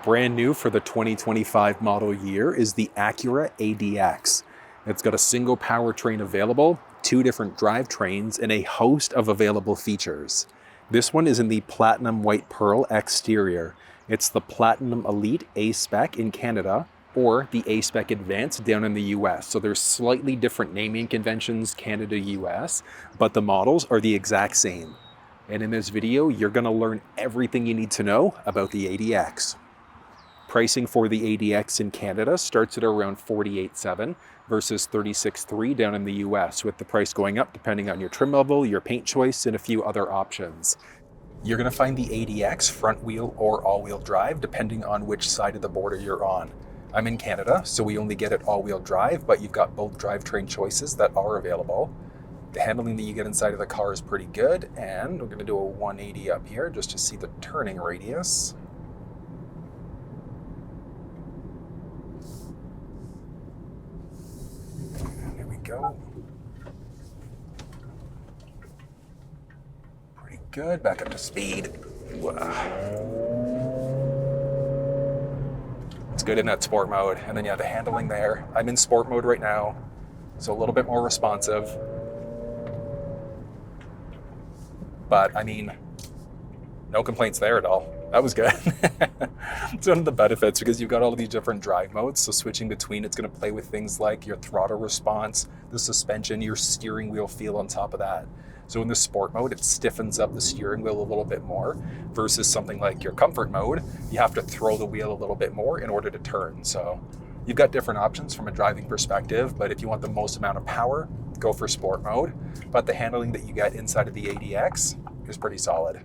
Brand new for the 2025 model year is the Acura ADX. It's got a single powertrain available, 2 different drivetrains, and a host of available features. This one is in the Platinum White Pearl exterior. It's the Platnum Elite A-Spec in Canada, or the A-Spec Advanced down in the US. So there's slightly different naming conventions, Canada, US, but the models are the exact same. And in this video, you're gonna learn everything you need to know about the ADX. Pricing for the ADX in Canada starts at around $48,700 versus $36,300 down in the US, with the price going up depending on your trim level, your paint choice, and a few other options. You're gonna find the ADX front wheel or all-wheel drive depending on which side of the border you're on. I'm in Canada, so we only get it all-wheel drive, but you've got both drivetrain choices that are available. The handling that you get inside of the car is pretty good, and we're gonna do a 180 up here just to see the turning radius. Go. Pretty good. Back up to speed. It's good in that sport mode. And then the handling there. I'm in sport mode right now, so a little bit more responsive. But I mean, no complaints there at all. That was good. It's one of the benefits because you've got all of these different drive modes. So switching between, it's going to play with things like your throttle response, the suspension, your steering wheel feel on top of that. So in the sport mode, it stiffens up the steering wheel a little bit more versus something like your comfort mode. You have to throw the wheel a little bit more in order to turn. So you've got different options from a driving perspective, but if you want the most amount of power, go for sport mode. But the handling that you get inside of the ADX is pretty solid.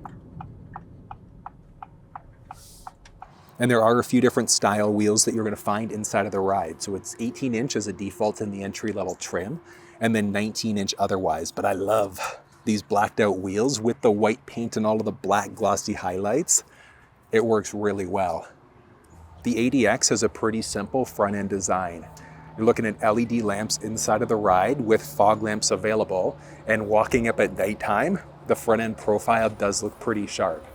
And there are a few different style wheels that you're going to find inside of the ride. So it's 18-inch as a default in the entry-level trim, and then 19-inch otherwise. But I love these blacked out wheels with the white paint and all of the black glossy highlights. It works really well. The ADX has a pretty simple front-end design. You're looking at LED lamps inside of the ride with fog lamps available, and walking up at nighttime, the front-end profile does look pretty sharp.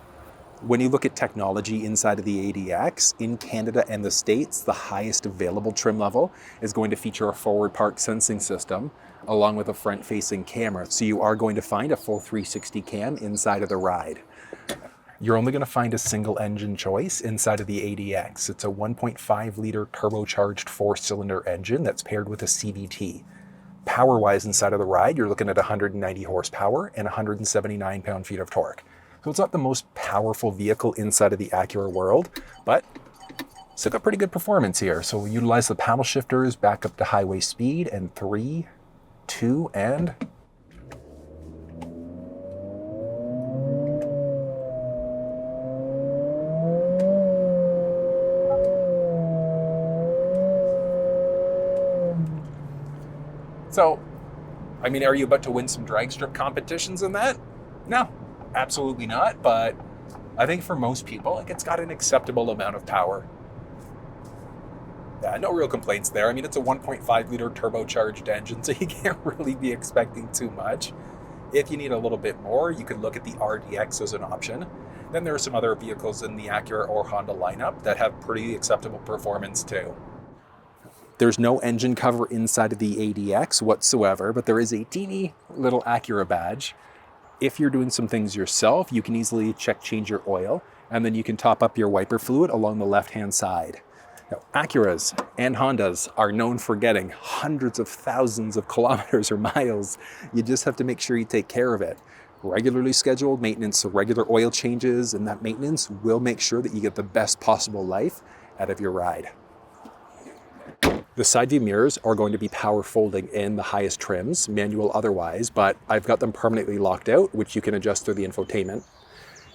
When you look at technology inside of the ADX, in Canada and the States, the highest available trim level is going to feature a forward park sensing system along with a front-facing camera. So you are going to find a full 360 cam inside of the ride. You're only going to find a single engine choice inside of the ADX. It's a 1.5 liter turbocharged 4-cylinder engine that's paired with a CVT. Power-wise inside of the ride, you're looking at 190 horsepower and 179 pound-feet of torque. So it's not the most powerful vehicle inside of the Acura world, but still got pretty good performance here. So we utilize the paddle shifters back up to highway speed, and 3, 2, and... So, I mean, are you about to win some drag strip competitions in that? No. Absolutely not, but I think for most people, like, it's got an acceptable amount of power. Yeah, no real complaints there. I mean, it's a 1.5 liter turbocharged engine, so you can't really be expecting too much. If you need a little bit more, you could look at the RDX as an option. Then there are some other vehicles in the Acura or Honda lineup that have pretty acceptable performance too. There's no engine cover inside of the ADX whatsoever, but there is a teeny little Acura badge. If you're doing some things yourself, you can easily change your oil, and then you can top up your wiper fluid along the left-hand side. Now, Acuras and Hondas are known for getting hundreds of thousands of kilometers or miles. You just have to make sure you take care of it. Regularly scheduled maintenance, so regular oil changes, and that maintenance will make sure that you get the best possible life out of your ride. The side view mirrors are going to be power folding in the highest trims, manual otherwise, but I've got them permanently locked out, which you can adjust through the infotainment.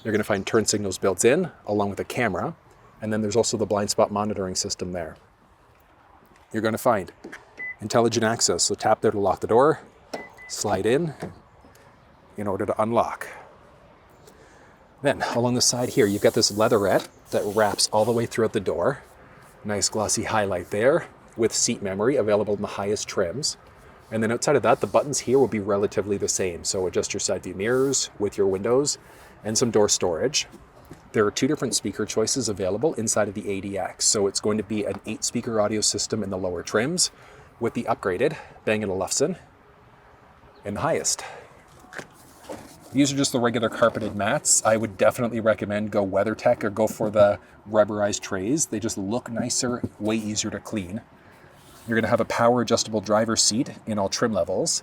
You're going to find turn signals built in, along with a camera, and then there's also the blind spot monitoring system there. You're going to find intelligent access, so tap there to lock the door, slide in order to unlock. Then along the side here, you've got this leatherette that wraps all the way throughout the door. Nice glossy highlight there, with seat memory available in the highest trims. And then outside of that, the buttons here will be relatively the same. So adjust your side view mirrors with your windows and some door storage. There are two different speaker choices available inside of the ADX. So it's going to be an 8-speaker audio system in the lower trims with the upgraded Bang & Olufsen in the highest. These are just the regular carpeted mats. I would definitely recommend go WeatherTech or go for the rubberized trays. They just look nicer, way easier to clean. You're going to have a power adjustable driver's seat in all trim levels.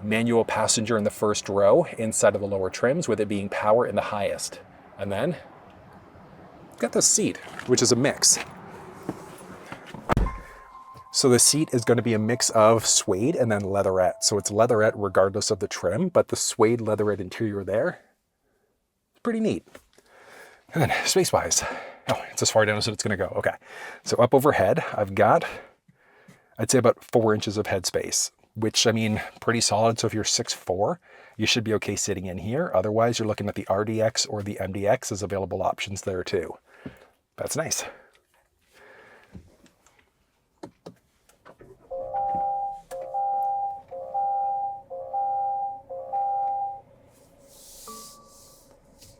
Manual passenger in the first row inside of the lower trims, with it being power in the highest. And then you've got the seat, which is a mix. So the seat is going to be a mix of suede and then leatherette. So it's leatherette regardless of the trim, but the suede leatherette interior there, it's pretty neat. And then space-wise, oh, it's as far down as it's going to go. Okay, so up overhead, I've got, I'd say about 4 inches of headspace, which, I mean, pretty solid. So if you're 6'4", you should be okay sitting in here. Otherwise, you're looking at the RDX or the MDX as available options there too. That's nice.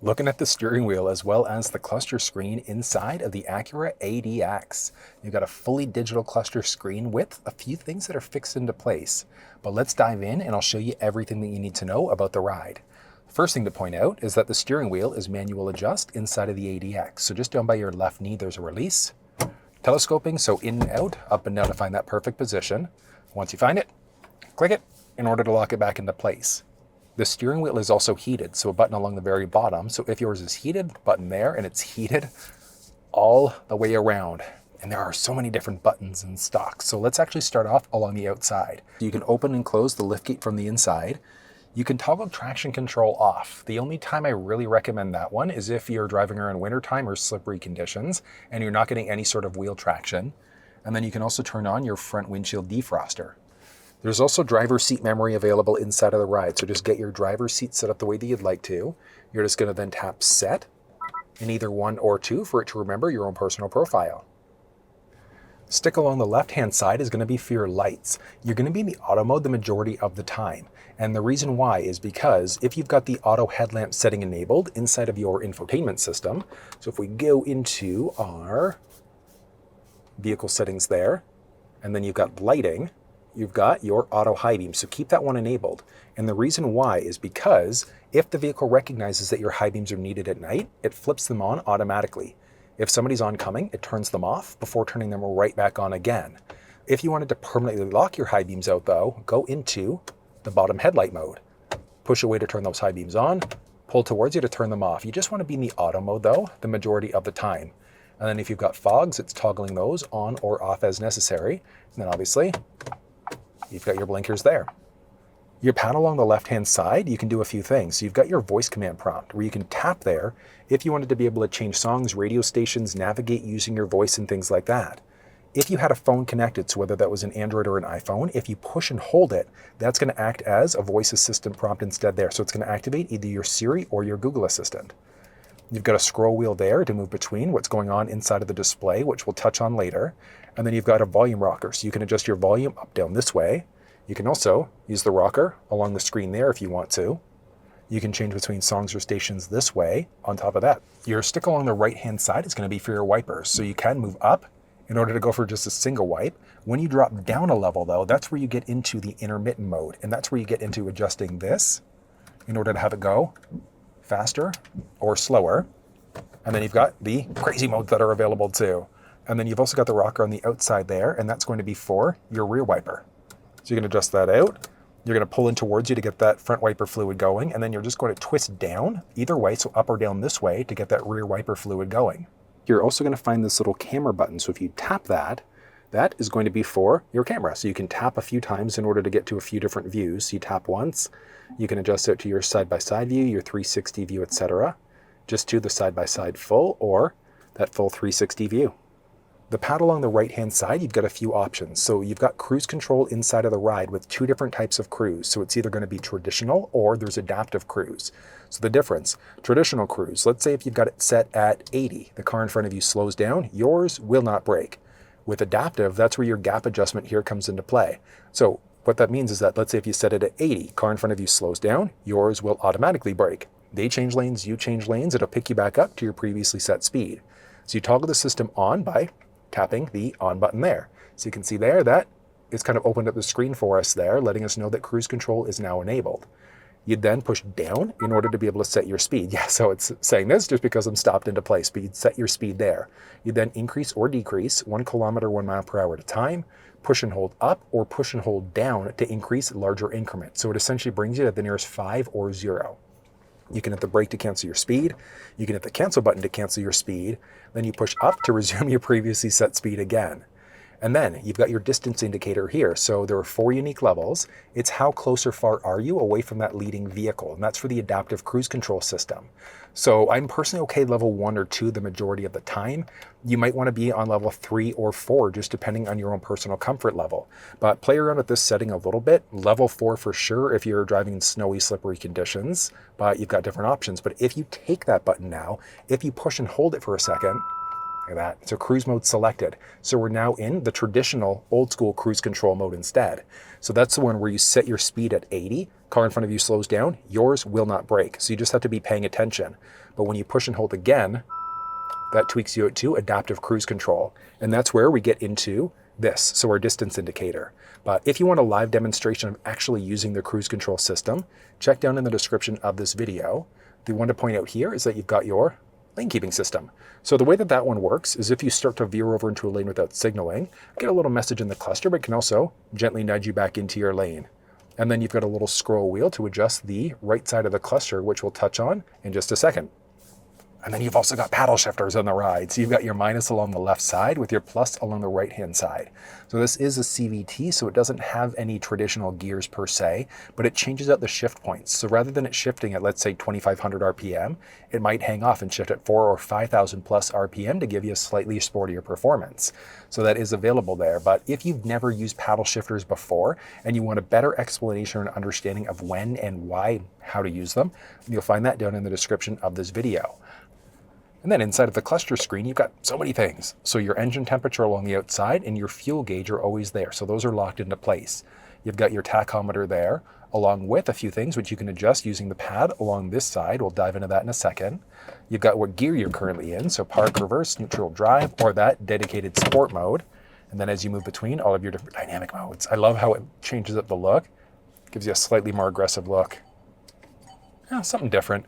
Looking at the steering wheel as well as the cluster screen inside of the Acura ADX. You've got a fully digital cluster screen with a few things that are fixed into place. But let's dive in and I'll show you everything that you need to know about the ride. First thing to point out is that the steering wheel is manual adjust inside of the ADX. So just down by your left knee, there's a release. Telescoping, so in and out, up and down to find that perfect position. Once you find it, click it in order to lock it back into place. The steering wheel is also heated, so a button along the very bottom. So if yours is heated, button there, and it's heated all the way around. And there are so many different buttons in stock. So let's actually start off along the outside. You can open and close the liftgate from the inside. You can toggle traction control off. The only time I really recommend that one is if you're driving around wintertime or slippery conditions and you're not getting any sort of wheel traction. And then you can also turn on your front windshield defroster. There's also driver's seat memory available inside of the ride, so just get your driver's seat set up the way that you'd like to. You're just going to then tap set in either 1 or 2 for it to remember your own personal profile. Stick along the left-hand side is going to be for your lights. You're going to be in the auto mode the majority of the time. And the reason why is because if you've got the auto headlamp setting enabled inside of your infotainment system, so if we go into our vehicle settings there, and then you've got lighting, you've got your auto high beam, so keep that one enabled. And the reason why is because if the vehicle recognizes that your high beams are needed at night, it flips them on automatically. If somebody's oncoming, it turns them off before turning them right back on again. If you wanted to permanently lock your high beams out though, go into the bottom headlight mode. Push away to turn those high beams on, pull towards you to turn them off. You just want to be in the auto mode though, the majority of the time. And then if you've got fogs, it's toggling those on or off as necessary. And then obviously, you've got your blinkers there. Your pad along the left-hand side, you can do a few things. So you've got your voice command prompt where you can tap there if you wanted to be able to change songs, radio stations, navigate using your voice and things like that. If you had a phone connected, so whether that was an Android or an iPhone, if you push and hold it, that's going to act as a voice assistant prompt instead there. So it's going to activate either your Siri or your Google Assistant. You've got a scroll wheel there to move between what's going on inside of the display, which we'll touch on later. And then you've got a volume rocker, so you can adjust your volume up, down this way. You can also use the rocker along the screen there if you want to. You can change between songs or stations this way. On top of that, your stick along the right-hand side is going to be for your wipers. So you can move up in order to go for just a single wipe. When you drop down a level though, that's where you get into the intermittent mode. And that's where you get into adjusting this in order to have it go faster or slower. And then you've got the crazy modes that are available too. And then you've also got the rocker on the outside there, and that's going to be for your rear wiper. So you can adjust that out. You're going to pull in towards you to get that front wiper fluid going, and then you're just going to twist down either way, so up or down this way, to get that rear wiper fluid going. You're also going to find this little camera button. So if you tap that, that is going to be for your camera. So you can tap a few times in order to get to a few different views. So you tap once, you can adjust it to your side-by-side view, your 360 view, etc. Just to the side-by-side full or that full 360 view. The pad along the right-hand side, you've got a few options. So you've got cruise control inside of the ride with 2 different types of cruise. So it's either going to be traditional or there's adaptive cruise. So the difference, traditional cruise, let's say if you've got it set at 80, the car in front of you slows down, yours will not brake. With adaptive, that's where your gap adjustment here comes into play. So what that means is that let's say if you set it at 80, car in front of you slows down, yours will automatically brake. They change lanes, you change lanes, it'll pick you back up to your previously set speed. So you toggle the system on by tapping the on button there. So you can see there that it's kind of opened up the screen for us there, letting us know that cruise control is now enabled. You'd then push down in order to be able to set your speed. Yeah, so it's saying this just because I'm stopped into place, but you'd set your speed there. You then increase or decrease 1 kilometer, 1 mile per hour at a time, push and hold up or push and hold down to increase larger increments. So it essentially brings you to the nearest 5 or 0. You can hit the brake to cancel your speed. You can hit the cancel button to cancel your speed. Then you push up to resume your previously set speed again. And then you've got your distance indicator here. So there are 4 unique levels. It's how close or far are you away from that leading vehicle. And that's for the adaptive cruise control system. So I'm personally okay level 1 or 2 the majority of the time. You might want to be on level 3 or 4, just depending on your own personal comfort level. But play around with this setting a little bit. Level 4 for sure if you're driving in snowy, slippery conditions, but you've got different options. But if you take that button now, if you push and hold it for a second, like that. So cruise mode selected. So we're now in the traditional old school cruise control mode instead. So that's the one where you set your speed at 80, car in front of you slows down, yours will not brake. So you just have to be paying attention. But when you push and hold again, that tweaks you to adaptive cruise control. And that's where we get into this, so our distance indicator. But if you want a live demonstration of actually using the cruise control system, check down in the description of this video. The one to point out here is that you've got your lane keeping system. So the way that one works is if you start to veer over into a lane without signaling, get a little message in the cluster, but can also gently nudge you back into your lane. And then you've got a little scroll wheel to adjust the right side of the cluster, which we'll touch on in just a second. And then you've also got paddle shifters on the ride. So you've got your minus along the left side with your plus along the right-hand side. So this is a CVT, so it doesn't have any traditional gears per se, but it changes out the shift points. So rather than it shifting at, let's say, 2,500 RPM, it might hang off and shift at 4,000 or 5,000 plus RPM to give you a slightly sportier performance. So that is available there. But if you've never used paddle shifters before and you want a better explanation and understanding of when and why, how to use them, you'll find that down in the description of this video. And then inside of the cluster screen, you've got so many things. So your engine temperature along the outside and your fuel gauge are always there. So those are locked into place. You've got your tachometer there, along with a few things which you can adjust using the pad along this side. We'll dive into that in a second. You've got what gear you're currently in. So park, reverse, neutral, drive, or that dedicated sport mode. And then as you move between all of your different dynamic modes. I love how it changes up the look. Gives you a slightly more aggressive look. Yeah, something different.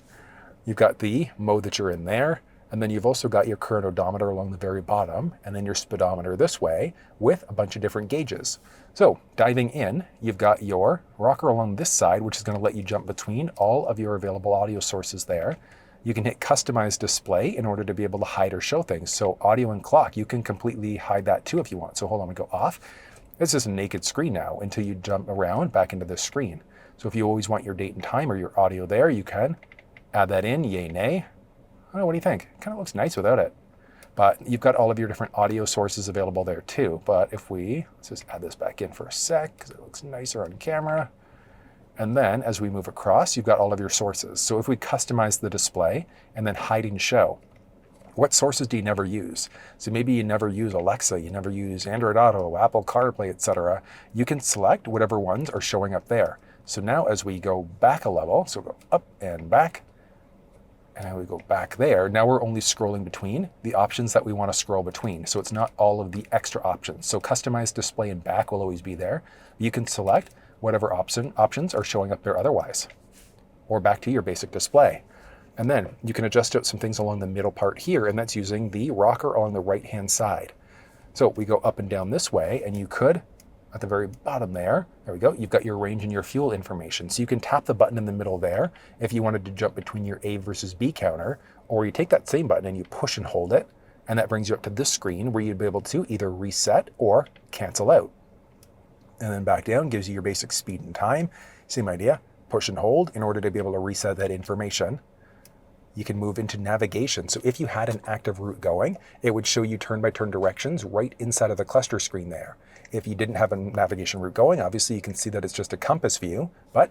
You've got the mode that you're in there. And then you've also got your current odometer along the very bottom, and then your speedometer this way with a bunch of different gauges. So diving in, you've got your rocker along this side, which is going to let you jump between all of your available audio sources there. You can hit customize display in order to be able to hide or show things. So audio and clock, you can completely hide that too if you want. So hold on, we go off. It's just a naked screen now until you jump around back into this screen. So if you always want your date and time or your audio there, you can add that in, yay, nay. I don't know, what do you think? It kind of looks nice without it. But you've got all of your different audio sources available there too. But if let's just add this back in for a sec, because it looks nicer on camera. And then as we move across, you've got all of your sources. So if we customize the display and then hide and show, what sources do you never use? So maybe you never use Alexa, you never use Android Auto, Apple CarPlay, etc. You can select whatever ones are showing up there. So now as we go back a level, so go up and back, and now we go back there. Now we're only scrolling between the options that we want to scroll between. So it's not all of the extra options. So customized display and back will always be there. You can select whatever options are showing up there otherwise, or back to your basic display. And then you can adjust out some things along the middle part here, and that's using the rocker on the right-hand side. So we go up and down this way, and you could, at the very bottom there we go, you've got your range and your fuel information. So you can tap the button in the middle there if you wanted to jump between your A versus B counter, or you take that same button and you push and hold it, and that brings you up to this screen where you'd be able to either reset or cancel out. And then back down gives you your basic speed and time. Same idea, push and hold in order to be able to reset that information. You can move into navigation. So if you had an active route going, it would show you turn-by-turn directions right inside of the cluster screen there. If you didn't have a navigation route going, obviously you can see that it's just a compass view, but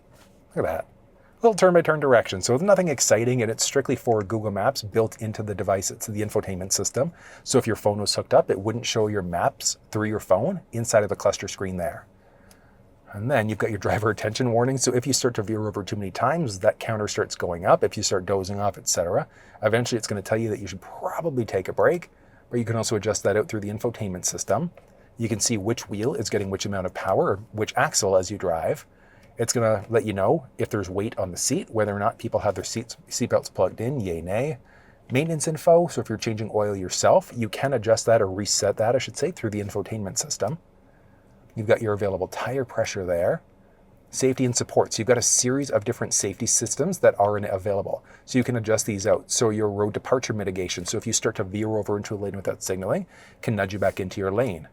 look at that. Little turn-by-turn direction. So it's nothing exciting, and it's strictly for Google Maps built into the device. It's the infotainment system. So if your phone was hooked up, it wouldn't show your maps through your phone inside of the cluster screen there. And then you've got your driver attention warning. So if you start to veer over too many times, that counter starts going up. If you start dozing off, etc., eventually it's going to tell you that you should probably take a break. But you can also adjust that out through the infotainment system. You can see which wheel is getting which amount of power, or which axle as you drive. It's going to let you know if there's weight on the seat, whether or not people have their seatbelts plugged in, yay, nay. Maintenance info, so if you're changing oil yourself, you can adjust that or reset that, I should say, through the infotainment system. You've got your available tire pressure there. Safety and support. So you've got a series of different safety systems that are available. So you can adjust these out. So your road departure mitigation. So if you start to veer over into a lane without signaling, can nudge you back into your lane.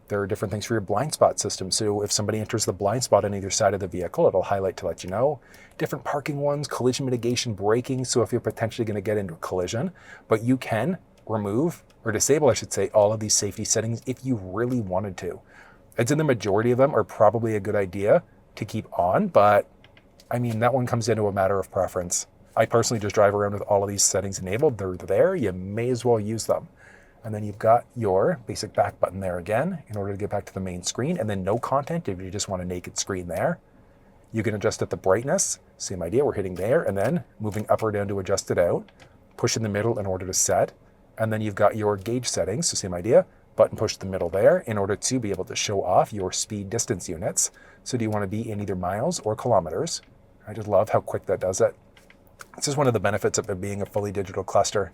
There are different things for your blind spot system. So if somebody enters the blind spot on either side of the vehicle, it'll highlight to let you know. Different parking ones, collision mitigation, braking. So if you're potentially going to get into a collision, but you can remove or disable, I should say, all of these safety settings if you really wanted to. I'd say the majority of them are probably a good idea to keep on, but I mean, that one comes into a matter of preference. I personally just drive around with all of these settings enabled. They're there, you may as well use them. And then you've got your basic back button there again in order to get back to the main screen, and then no content if you just want a naked screen there. You can adjust at the brightness, same idea, we're hitting there, and then moving up or down to adjust it out, push in the middle in order to set, and then you've got your gauge settings, so same idea, button push the middle there in order to be able to show off your speed distance units. So do you want to be in either miles or kilometers? I just love how quick that does it. This is one of the benefits of it being a fully digital cluster.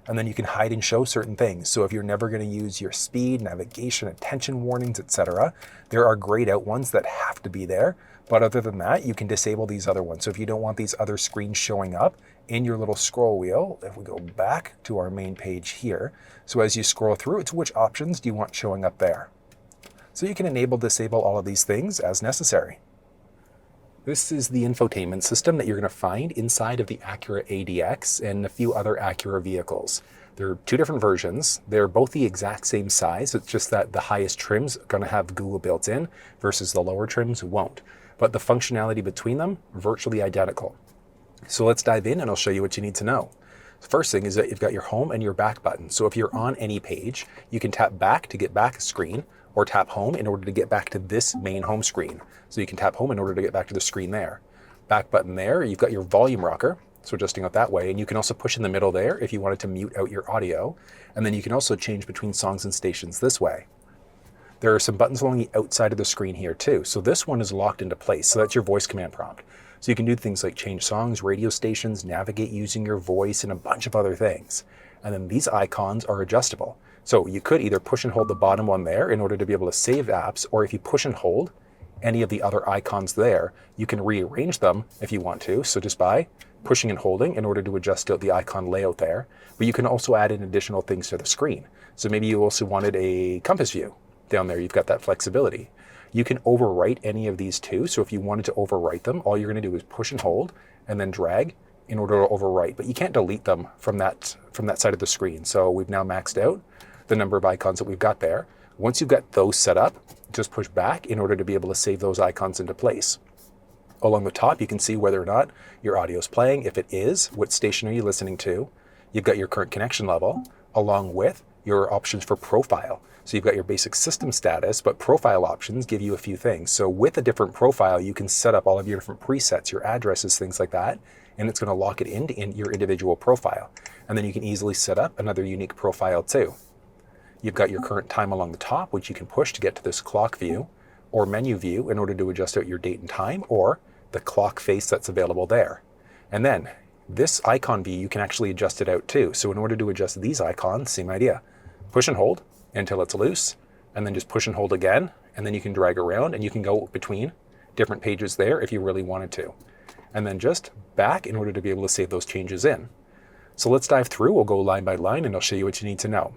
And then you can hide and show certain things. So if you're never going to use your speed, navigation, attention warnings, etc., there are grayed out ones that have to be there. But other than that, you can disable these other ones. So if you don't want these other screens showing up in your little scroll wheel, if we go back to our main page here, so as you scroll through, it's which options do you want showing up there. So you can enable, disable all of these things as necessary. This is the infotainment system that you're going to find inside of the Acura ADX and a few other Acura vehicles. There are two different versions. They're both the exact same size. It's just that the highest trim's going to have Google built in versus the lower trims won't. But the functionality between them, virtually identical. So let's dive in and I'll show you what you need to know. The first thing is that you've got your home and your back button. So if you're on any page, you can tap back to get back a screen, or tap home in order to get back to this main home screen. So you can tap home in order to get back to the screen there. Back button there, you've got your volume rocker, so adjusting it that way, and you can also push in the middle there if you wanted to mute out your audio, and then you can also change between songs and stations this way. There are some buttons along the outside of the screen here too, so this one is locked into place, so that's your voice command prompt. So you can do things like change songs, radio stations, navigate using your voice, and a bunch of other things. And then these icons are adjustable. So you could either push and hold the bottom one there in order to be able to save apps, or if you push and hold any of the other icons there, you can rearrange them if you want to. So just by pushing and holding in order to adjust out the icon layout there. But you can also add in additional things to the screen. So maybe you also wanted a compass view down there. You've got that flexibility. You can overwrite any of these too. So if you wanted to overwrite them, all you're going to do is push and hold and then drag in order to overwrite. But you can't delete them from that side of the screen. So we've now maxed out the number of icons that we've got there. Once you've got those set up, just push back in order to be able to save those icons into place. Along the top, you can see whether or not your audio is playing. If it is, what station are you listening to? You've got your current connection level, along with your options for profile. So you've got your basic system status, but profile options give you a few things. So with a different profile, you can set up all of your different presets, your addresses, things like that, and it's going to lock it into your individual profile. And then you can easily set up another unique profile too. You've got your current time along the top, which you can push to get to this clock view or menu view in order to adjust out your date and time, or the clock face that's available there. And then this icon view, you can actually adjust it out too. So in order to adjust these icons, same idea. Push and hold until it's loose, and then just push and hold again, and then you can drag around and you can go between different pages there if you really wanted to. And then just back in order to be able to save those changes in. So let's dive through. We'll go line by line and I'll show you what you need to know.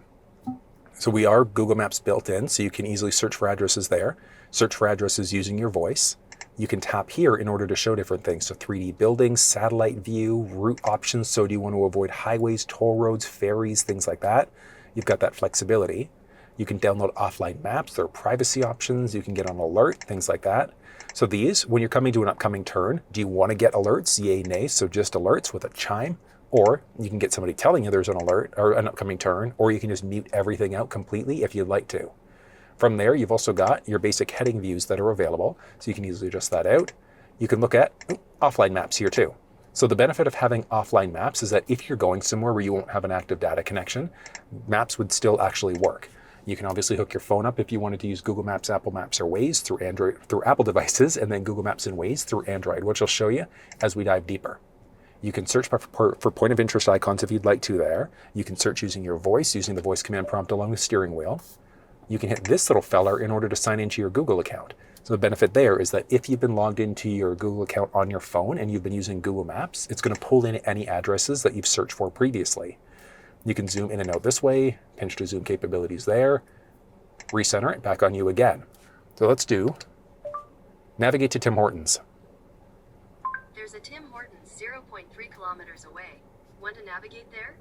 So we are Google Maps built in, so you can easily search for addresses there. Search for addresses using your voice. You can tap here in order to show different things. So 3D buildings, satellite view, route options. So do you want to avoid highways, toll roads, ferries, things like that? You've got that flexibility. You can download offline maps. There are privacy options. You can get an alert, things like that. So these, when you're coming to an upcoming turn, do you want to get alerts? Yay, nay. So just alerts with a chime. Or you can get somebody telling you there's an alert or an upcoming turn, or you can just mute everything out completely if you'd like to. From there, you've also got your basic heading views that are available, so you can easily adjust that out. You can look at offline maps here too. So the benefit of having offline maps is that if you're going somewhere where you won't have an active data connection, maps would still actually work. You can obviously hook your phone up if you wanted to use Google Maps, Apple Maps, or Waze through Apple devices, and then Google Maps and Waze through Android, which I'll show you as we dive deeper. You can search for point of interest icons if you'd like to there. You can search using your voice, using the voice command prompt along the steering wheel. You can hit this little feller in order to sign into your Google account. So the benefit there is that if you've been logged into your Google account on your phone and you've been using Google Maps, it's going to pull in any addresses that you've searched for previously. You can zoom in and out this way, pinch to zoom capabilities there, recenter it back on you again. So let's do navigate to Tim Hortons. There's a Tim Hortons 0.3 kilometers away. Want to navigate there?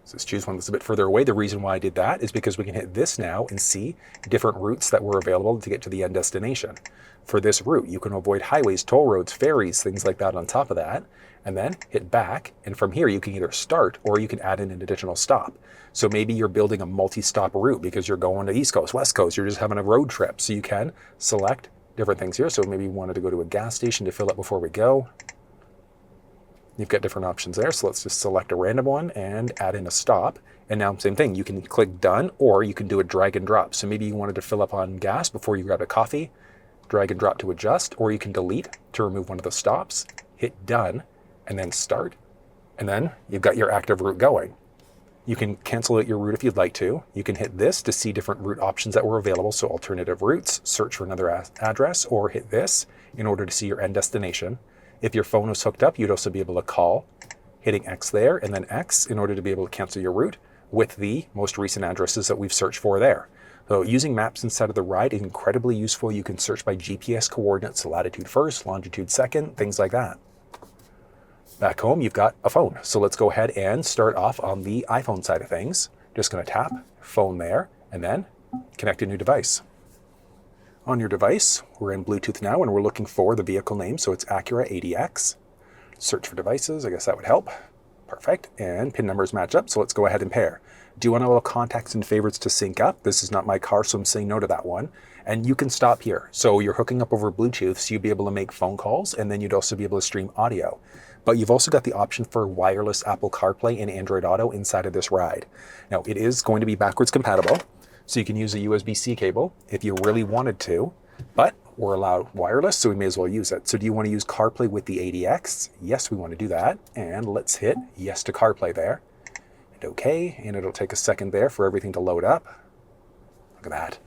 So let's choose one that's a bit further away. The reason why I did that is because we can hit this now and see different routes that were available to get to the end destination. For this route, you can avoid highways, toll roads, ferries, things like that on top of that, and then hit back. And from here, you can either start or you can add in an additional stop. So maybe you're building a multi-stop route because you're going to East Coast, West Coast, you're just having a road trip. So you can select different things here. So maybe you wanted to go to a gas station to fill up before we go. You've got different options there. So let's just select a random one and add in a stop. And now same thing, you can click done, or you can do a drag and drop. So maybe you wanted to fill up on gas before you grab a coffee, drag and drop to adjust, or you can delete to remove one of the stops, hit done, and then start. And then you've got your active route going. You can cancel out your route if you'd like to. You can hit this to see different route options that were available. So alternative routes, search for another address, or hit this in order to see your end destination. If your phone was hooked up, you'd also be able to call, hitting X there, and then X in order to be able to cancel your route with the most recent addresses that we've searched for there. So using maps inside of the ride is incredibly useful. You can search by GPS coordinates, latitude first, longitude second, things like that. Back home, you've got a phone. So let's go ahead and start off on the iPhone side of things. Just going to tap phone there, and then connect a new device. On your device, we're in Bluetooth now, and we're looking for the vehicle name, so it's Acura ADX. Search for devices, I guess that would help. Perfect, and PIN numbers match up, so let's go ahead and pair. Do you want all contacts and favorites to sync up? This is not my car, so I'm saying no to that one. And you can stop here. So you're hooking up over Bluetooth, so you'd be able to make phone calls, and then you'd also be able to stream audio. But you've also got the option for wireless Apple CarPlay and Android Auto inside of this ride. Now, it is going to be backwards compatible, so you can use a USB-C cable if you really wanted to, but we're allowed wireless, so we may as well use it. So do you want to use CarPlay with the ADX? Yes, we want to do that. And let's hit yes to CarPlay there. And okay, and it'll take a second there for everything to load up. Look at that.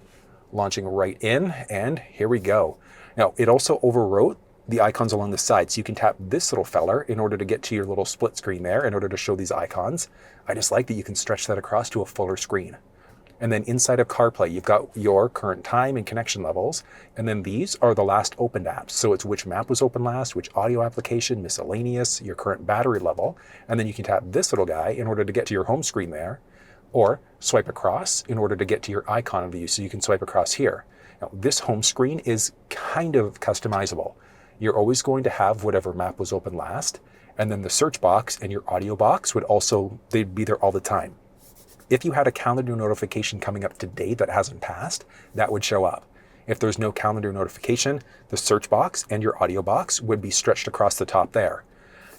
Launching right in, and here we go. Now, it also overwrote the icons along the side, so you can tap this little feller in order to get to your little split screen there in order to show these icons. I just like that you can stretch that across to a fuller screen. And then inside of CarPlay, you've got your current time and connection levels. And then these are the last opened apps. So it's which map was open last, which audio application, miscellaneous, your current battery level. And then you can tap this little guy in order to get to your home screen there, or swipe across in order to get to your icon view. So you can swipe across here. Now, this home screen is kind of customizable. You're always going to have whatever map was open last. And then the search box and your audio box would also, they'd be there all the time. If you had a calendar notification coming up today that hasn't passed, that would show up. If there's no calendar notification, the search box and your audio box would be stretched across the top there.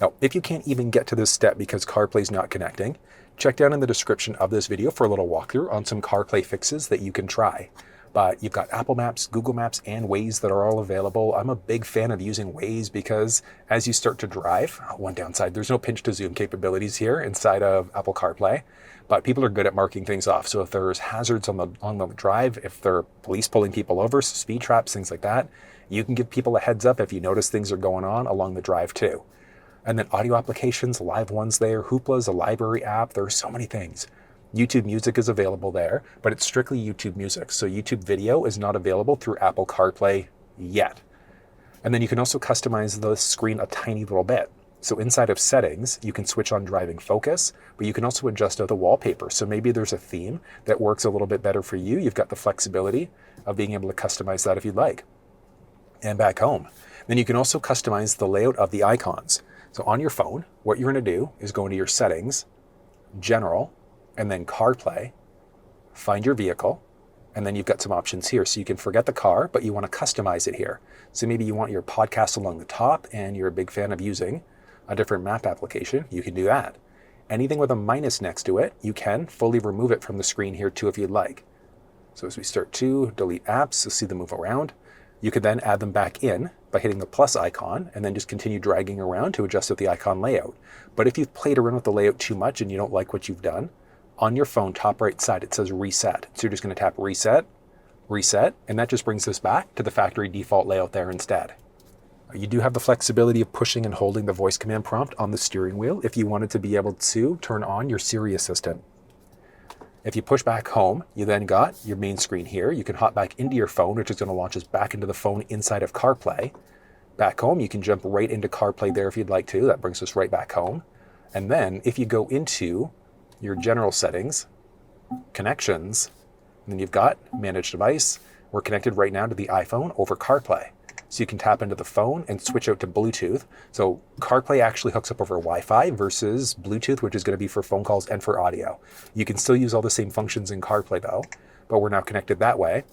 Now, if you can't even get to this step because CarPlay's not connecting, check down in the description of this video for a little walkthrough on some CarPlay fixes that you can try. But you've got Apple Maps, Google Maps, and Waze that are all available. I'm a big fan of using Waze because as you start to drive, one downside, there's no pinch to zoom capabilities here inside of Apple CarPlay, but people are good at marking things off. So if there's hazards on the drive, if there are police pulling people over, speed traps, things like that, you can give people a heads up if you notice things are going on along the drive too. And then audio applications, live ones there, Hoopla's a library app, there are so many things. YouTube Music is available there, but it's strictly YouTube Music. So YouTube Video is not available through Apple CarPlay yet. And then you can also customize the screen a tiny little bit. So inside of settings, you can switch on driving focus, but you can also adjust the wallpaper. So maybe there's a theme that works a little bit better for you. You've got the flexibility of being able to customize that if you'd like. And back home. Then you can also customize the layout of the icons. So on your phone, what you're going to do is go into your settings, general, and then CarPlay, find your vehicle, and then you've got some options here. So you can forget the car, but you want to customize it here. So maybe you want your podcast along the top and you're a big fan of using a different map application, you can do that. Anything with a minus next to it, you can fully remove it from the screen here too if you'd like. So as we start to delete apps, you'll see them move around. You could then add them back in by hitting the plus icon and then just continue dragging around to adjust with the icon layout. But if you've played around with the layout too much and you don't like what you've done, on your phone, top right side, it says reset. So you're just going to tap reset, reset, and that just brings us back to the factory default layout there instead. You do have the flexibility of pushing and holding the voice command prompt on the steering wheel if you wanted to be able to turn on your Siri Assistant. If you push back home, you then got your main screen here. You can hop back into your phone, which is going to launch us back into the phone inside of CarPlay. Back home, you can jump right into CarPlay there if you'd like to. That brings us right back home. And then if you go into your general settings, connections, and then you've got manage device. We're connected right now to the iPhone over CarPlay. So you can tap into the phone and switch out to Bluetooth. So CarPlay actually hooks up over Wi-Fi versus Bluetooth, which is going to be for phone calls and for audio. You can still use all the same functions in CarPlay though, but we're now connected that way.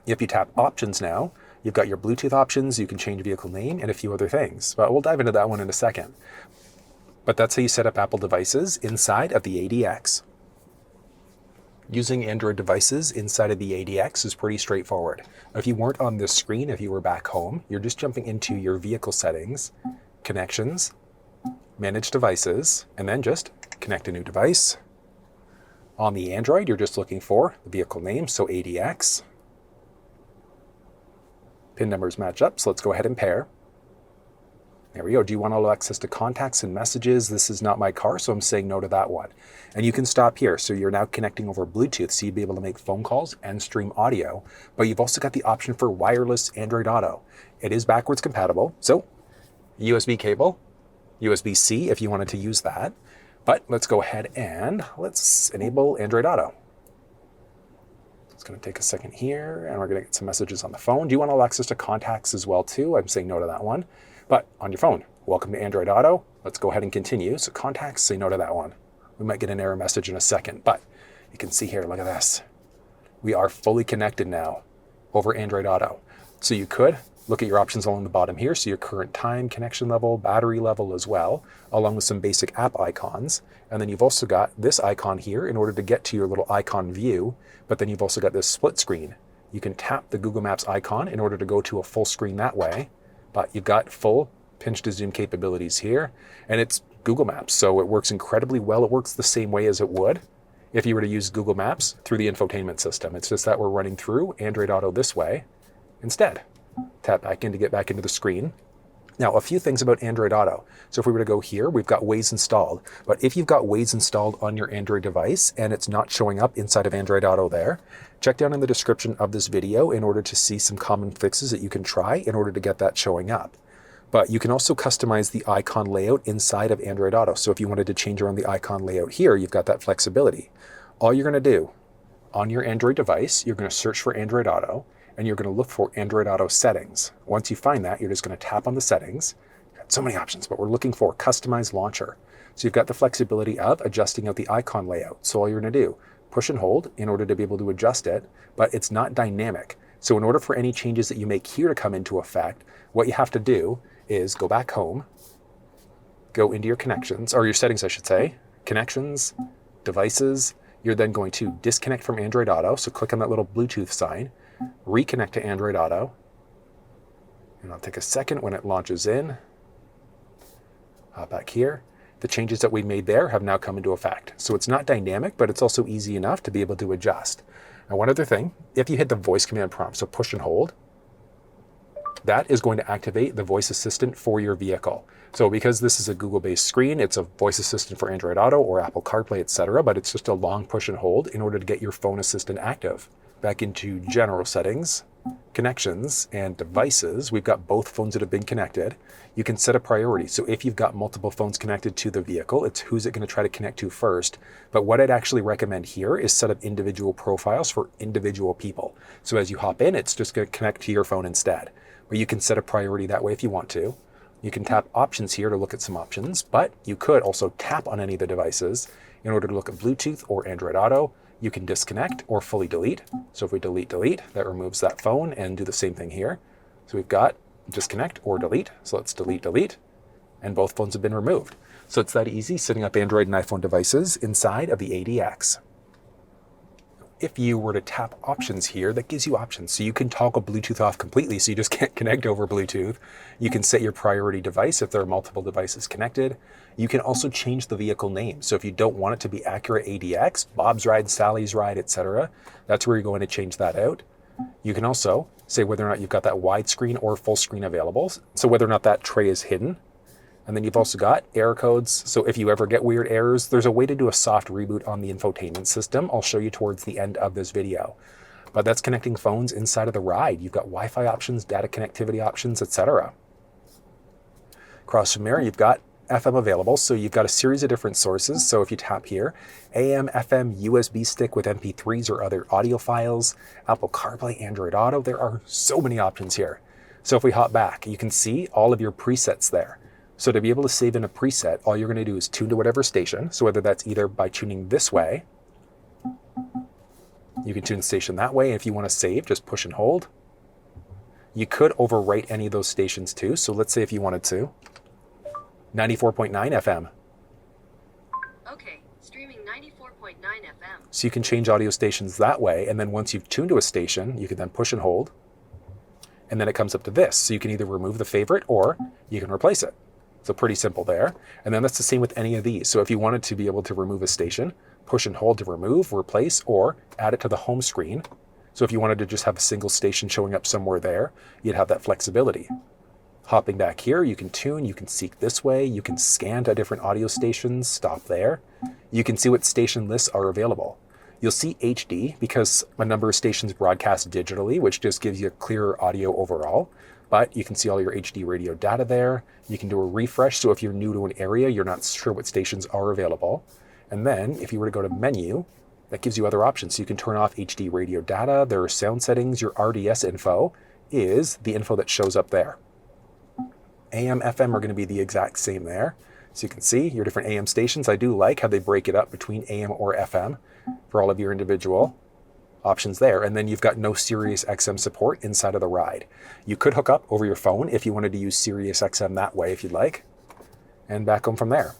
If you tap options now, you've got your Bluetooth options, you can change vehicle name and a few other things, but we'll dive into that one in a second. But that's how you set up Apple devices inside of the ADX. Using Android devices inside of the ADX is pretty straightforward. If you weren't on this screen, if you were back home, you're just jumping into your vehicle settings, connections, manage devices, and then just connect a new device. On the Android, you're just looking for the vehicle name, so ADX. PIN numbers match up, so let's go ahead and pair. There we go. Do you want all access to contacts and messages? This is not my car, so I'm saying no to that one. And you can stop here. So you're now connecting over Bluetooth, so you'd be able to make phone calls and stream audio. But you've also got the option for wireless Android Auto. It is backwards compatible, so USB cable, USB-C if you wanted to use that. But let's go ahead and let's enable Android Auto. It's going to take a second here, and we're going to get some messages on the phone. Do you want all access to contacts as well too? I'm saying no to that one. But on your phone, welcome to Android Auto. Let's go ahead and continue. So contacts, say no to that one. We might get an error message in a second, but you can see here, look at this. We are fully connected now over Android Auto. So you could look at your options along the bottom here. So your current time, connection level, battery level as well, along with some basic app icons. And then you've also got this icon here in order to get to your little icon view, but then you've also got this split screen. You can tap the Google Maps icon in order to go to a full screen that way. But you've got full pinch to zoom capabilities here, and it's Google Maps, so it works incredibly well. It works the same way as it would if you were to use Google Maps through the infotainment system. It's just that we're running through Android Auto this way instead. Tap back in to get back into the screen. Now, a few things about Android Auto. So if we were to go here, we've got Waze installed, but if you've got Waze installed on your Android device and it's not showing up inside of Android Auto there, check down in the description of this video in order to see some common fixes that you can try in order to get that showing up. But you can also customize the icon layout inside of Android Auto. So if you wanted to change around the icon layout here, you've got that flexibility. All you're going to do on your Android device, you're going to search for Android Auto, and you're going to look for Android Auto settings. Once you find that, you're just going to tap on the settings. Got so many options, but we're looking for customize launcher. So you've got the flexibility of adjusting out the icon layout. So all you're going to do, push and hold in order to be able to adjust it, but it's not dynamic. So in order for any changes that you make here to come into effect, what you have to do is go back home, go into your connections, or your settings, I should say, connections, devices. You're then going to disconnect from Android Auto. So click on that little Bluetooth sign, reconnect to Android Auto, and I'll take a second when it launches in. Back here, the changes that we made there have now come into effect. So it's not dynamic, but it's also easy enough to be able to adjust. Now, one other thing, if you hit the voice command prompt, so push and hold, that is going to activate the voice assistant for your vehicle. So because this is a Google-based screen, it's a voice assistant for Android Auto or Apple CarPlay, etc., but it's just a long push and hold in order to get your phone assistant active. Back into general settings, connections, and devices, we've got both phones that have been connected. You can set a priority. So if you've got multiple phones connected to the vehicle, it's who's it going to try to connect to first. But what I'd actually recommend here is set up individual profiles for individual people. So as you hop in, it's just going to connect to your phone instead. But you can set a priority that way if you want to. You can tap options here to look at some options, but you could also tap on any of the devices in order to look at Bluetooth or Android Auto. You can disconnect or fully delete. So if we delete, that removes that phone, and do the same thing here. So we've got disconnect or delete. So let's delete, and both phones have been removed. So it's that easy setting up Android and iPhone devices inside of the ADX. If you were to tap options here, that gives you options. So you can toggle Bluetooth off completely, so you just can't connect over Bluetooth. You can set your priority device if there are multiple devices connected. You can also change the vehicle name. So if you don't want it to be Acura ADX, Bob's Ride, Sally's Ride, etc., that's where you're going to change that out. You can also say whether or not you've got that widescreen or full screen available, so whether or not that tray is hidden. And then you've also got error codes. So if you ever get weird errors, there's a way to do a soft reboot on the infotainment system. I'll show you towards the end of this video. But that's connecting phones inside of the ride. You've got Wi-Fi options, data connectivity options, etc. Across from there, you've got FM available. So you've got a series of different sources. So if you tap here, AM, FM, USB stick with MP3s or other audio files, Apple CarPlay, Android Auto. There are so many options here. So if we hop back, you can see all of your presets there. So to be able to save in a preset, all you're going to do is tune to whatever station. So whether that's either by tuning this way, you can tune the station that way. If you want to save, just push and hold. You could overwrite any of those stations too. So let's say if you wanted to, 94.9 FM. Okay, streaming 94.9 FM. So you can change audio stations that way. And then once you've tuned to a station, you can then push and hold. And then it comes up to this. So you can either remove the favorite or you can replace it. So pretty simple there. And then that's the same with any of these. So if you wanted to be able to remove a station, push and hold to remove, replace, or add it to the home screen. So if you wanted to just have a single station showing up somewhere there, you'd have that flexibility. Hopping back here, you can tune, you can seek this way, you can scan to different audio stations, stop there. You can see what station lists are available. You'll see HD because a number of stations broadcast digitally, which just gives you a clearer audio overall. But you can see all your HD radio data there. You can do a refresh. So if you're new to an area, you're not sure what stations are available. And then if you were to go to menu, that gives you other options. So you can turn off HD radio data. There are sound settings. Your RDS info is the info that shows up there. AM, FM are going to be the exact same there. So you can see your different AM stations. I do like how they break it up between AM or FM for all of your individual options there. And then you've got no Sirius XM support inside of the ride. You could hook up over your phone if you wanted to use Sirius XM that way if you'd like, and back home from there.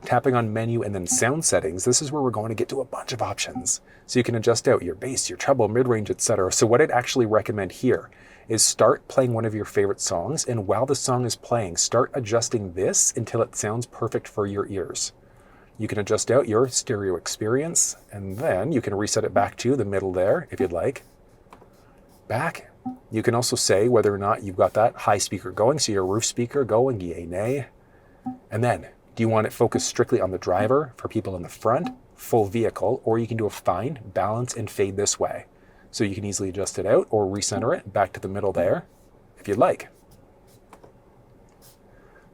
Tapping on menu and then sound settings, this is where we're going to get to a bunch of options. So you can adjust out your bass, your treble, mid-range, etc. So what I'd actually recommend here is start playing one of your favorite songs, and while the song is playing, start adjusting this until it sounds perfect for your ears. You can adjust out your stereo experience, and then you can reset it back to the middle there if you'd like. Back. You can also say whether or not you've got that high speaker going, so your roof speaker going, yay, nay. And then, do you want it focused strictly on the driver for people in the front, full vehicle, or you can do a fine, balance, and fade this way. So you can easily adjust it out or recenter it back to the middle there if you'd like.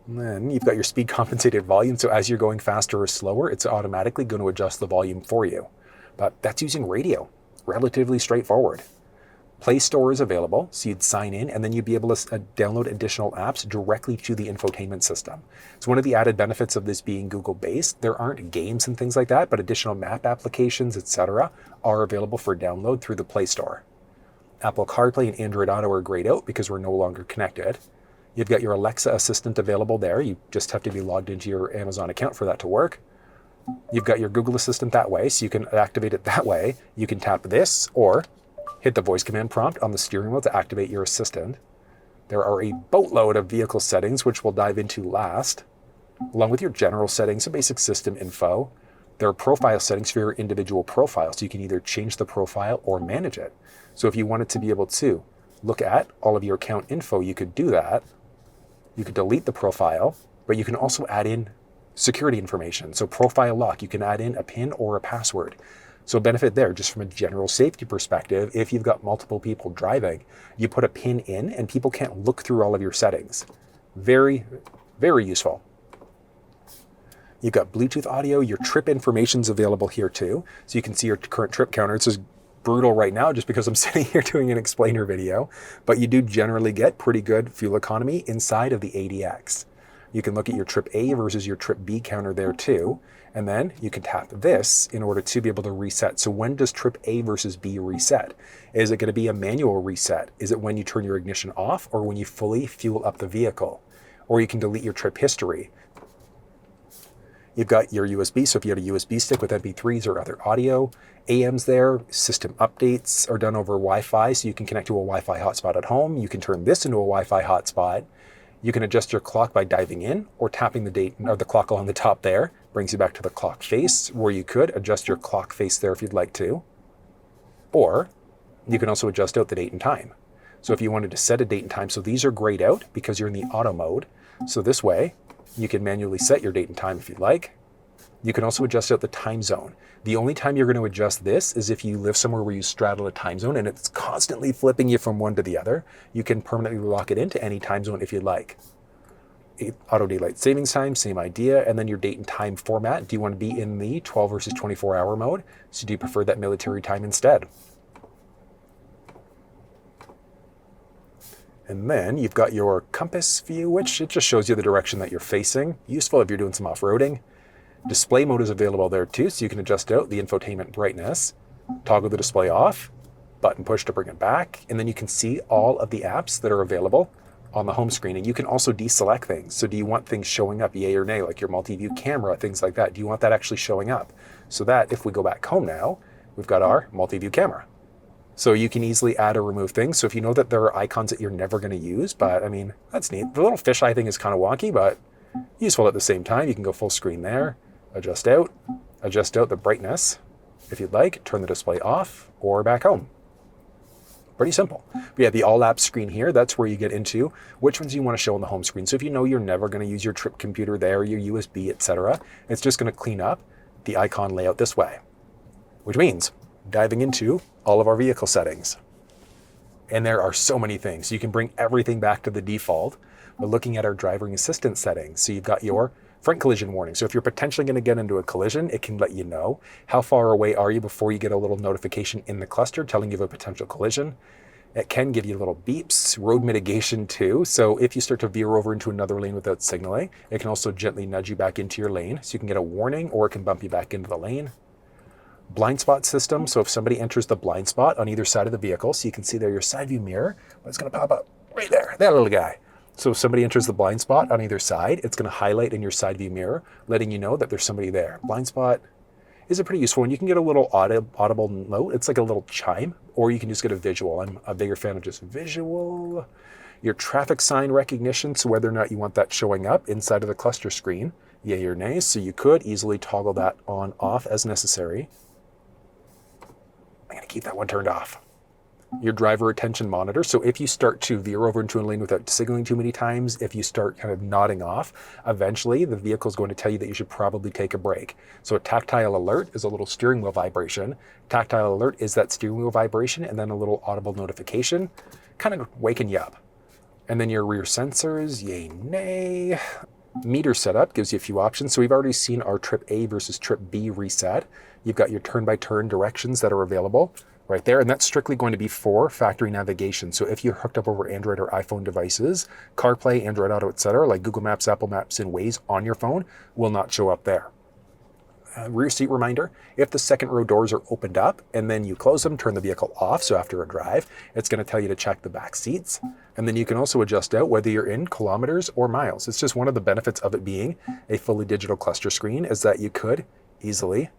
And then you've got your speed compensated volume. So as you're going faster or slower, it's automatically going to adjust the volume for you. But that's using radio. Relatively straightforward. PlayStore is available, so you'd sign in and then you'd be able to download additional apps directly to the infotainment system. So one of the added benefits of this being Google-based, there aren't games and things like that, but additional map applications, etc., are available for download through the Play Store. Apple CarPlay and Android Auto are grayed out because we're no longer connected. You've got your Alexa assistant available there. You just have to be logged into your Amazon account for that to work. You've got your Google Assistant that way, so you can activate it that way. You can tap this or hit the voice command prompt on the steering wheel to activate your assistant. There are a boatload of vehicle settings, which we'll dive into last, along with your general settings and basic system info. There are profile settings for your individual profile, so you can either change the profile or manage it. So if you wanted to be able to look at all of your account info, you could do that. You could delete the profile, but you can also add in security information. So profile lock, you can add in a PIN or a password. So benefit there, just from a general safety perspective, if you've got multiple people driving, you put a PIN in and people can't look through all of your settings. Very, very useful. You've got Bluetooth audio, your trip information's available here too. So you can see your current trip counter. This is brutal right now just because I'm sitting here doing an explainer video, but you do generally get pretty good fuel economy inside of the ADX. You can look at your trip A versus your trip B counter there too. And then you can tap this in order to be able to reset. So when does trip A versus B reset? Is it going to be a manual reset? Is it when you turn your ignition off or when you fully fuel up the vehicle? Or you can delete your trip history. You've got your USB, so if you had a USB stick with MP3s or other audio, AM's there, system updates are done over Wi-Fi, so you can connect to a Wi-Fi hotspot at home. You can turn this into a Wi-Fi hotspot. You can adjust your clock by diving in or tapping the date or the clock on the top there. Brings you back to the clock face, where you could adjust your clock face there if you'd like to. Or you can also adjust out the date and time. So if you wanted to set a date and time, so these are grayed out because you're in the auto mode. So this way, you can manually set your date and time if you'd like. You can also adjust out the time zone. The only time you're going to adjust this is if you live somewhere where you straddle a time zone and it's constantly flipping you from one to the other. You can permanently lock it into any time zone if you'd like. Auto daylight savings time, same idea. And then your date and time format. Do you want to be in the 12 versus 24 hour mode? So do you prefer that military time instead? And then you've got your compass view, which it just shows you the direction that you're facing. Useful if you're doing some off-roading. Display mode is available there too, so you can adjust out the infotainment brightness, toggle the display off, button push to bring it back, and then you can see all of the apps that are available on the home screen. And you can also deselect things. So do you want things showing up, yay or nay, like your multi-view camera, things like that? Do you want that actually showing up? So that if we go back home now, we've got our multi-view camera. So you can easily add or remove things. So if you know that there are icons that you're never going to use, but I mean, that's neat. The little fisheye thing is kind of wonky, but useful at the same time. You can go full screen there. Adjust out the brightness if you'd like, turn the display off or back home. Pretty simple. But yeah, the all apps screen here, that's where you get into which ones you want to show on the home screen. So if you know you're never going to use your trip computer there, your USB, etc., it's just going to clean up the icon layout this way, which means diving into all of our vehicle settings. And there are so many things. You can bring everything back to the default. We're looking at our driving assistance settings. So you've got your front collision warning. So if you're potentially going to get into a collision, it can let you know how far away are you before you get a little notification in the cluster telling you of a potential collision. It can give you little beeps, road mitigation too. So if you start to veer over into another lane without signaling, it can also gently nudge you back into your lane. So you can get a warning or it can bump you back into the lane. Blind spot system. So if somebody enters the blind spot on either side of the vehicle, so you can see there your side view mirror, but it's going to pop up right there, that little guy. So if somebody enters the blind spot on either side, it's going to highlight in your side view mirror, letting you know that there's somebody there. Blind spot is a pretty useful one. You can get a little audible note. It's like a little chime, or you can just get a visual. I'm a bigger fan of just visual. Your traffic sign recognition, so whether or not you want that showing up inside of the cluster screen, yay or nay. So you could easily toggle that on off as necessary. I'm going to keep that one turned off. Your driver attention monitor. So if you start to veer over into a lane without signaling too many times, if you start kind of nodding off, eventually the vehicle is going to tell you that you should probably take a break. So a tactile alert is a little steering wheel vibration. Tactile alert is that steering wheel vibration and then a little audible notification, kind of waking you up. And then your rear sensors, yay, nay. Meter setup gives you a few options. So we've already seen our trip A versus trip B reset. You've got your turn-by-turn directions that are available right there, and that's strictly going to be for factory navigation. So if you're hooked up over Android or iPhone devices, CarPlay, Android Auto, etc., like Google Maps, Apple Maps, and Waze on your phone will not show up there. Rear seat reminder, if the second row doors are opened up and then you close them, turn the vehicle off, so after a drive, it's going to tell you to check the back seats. And then you can also adjust out whether you're in kilometers or miles. It's just one of the benefits of it being a fully digital cluster screen is that you could easily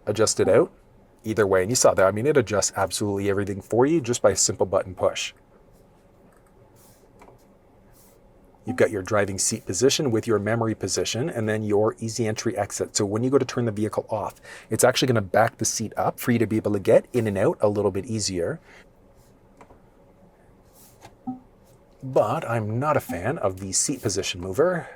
adjust it out either way. And you saw that. I mean, it adjusts absolutely everything for you just by a simple button push. You've got your driving seat position with your memory position and then your easy entry exit. So when you go to turn the vehicle off, it's actually going to back the seat up for you to be able to get in and out a little bit easier. But I'm not a fan of the seat position mover.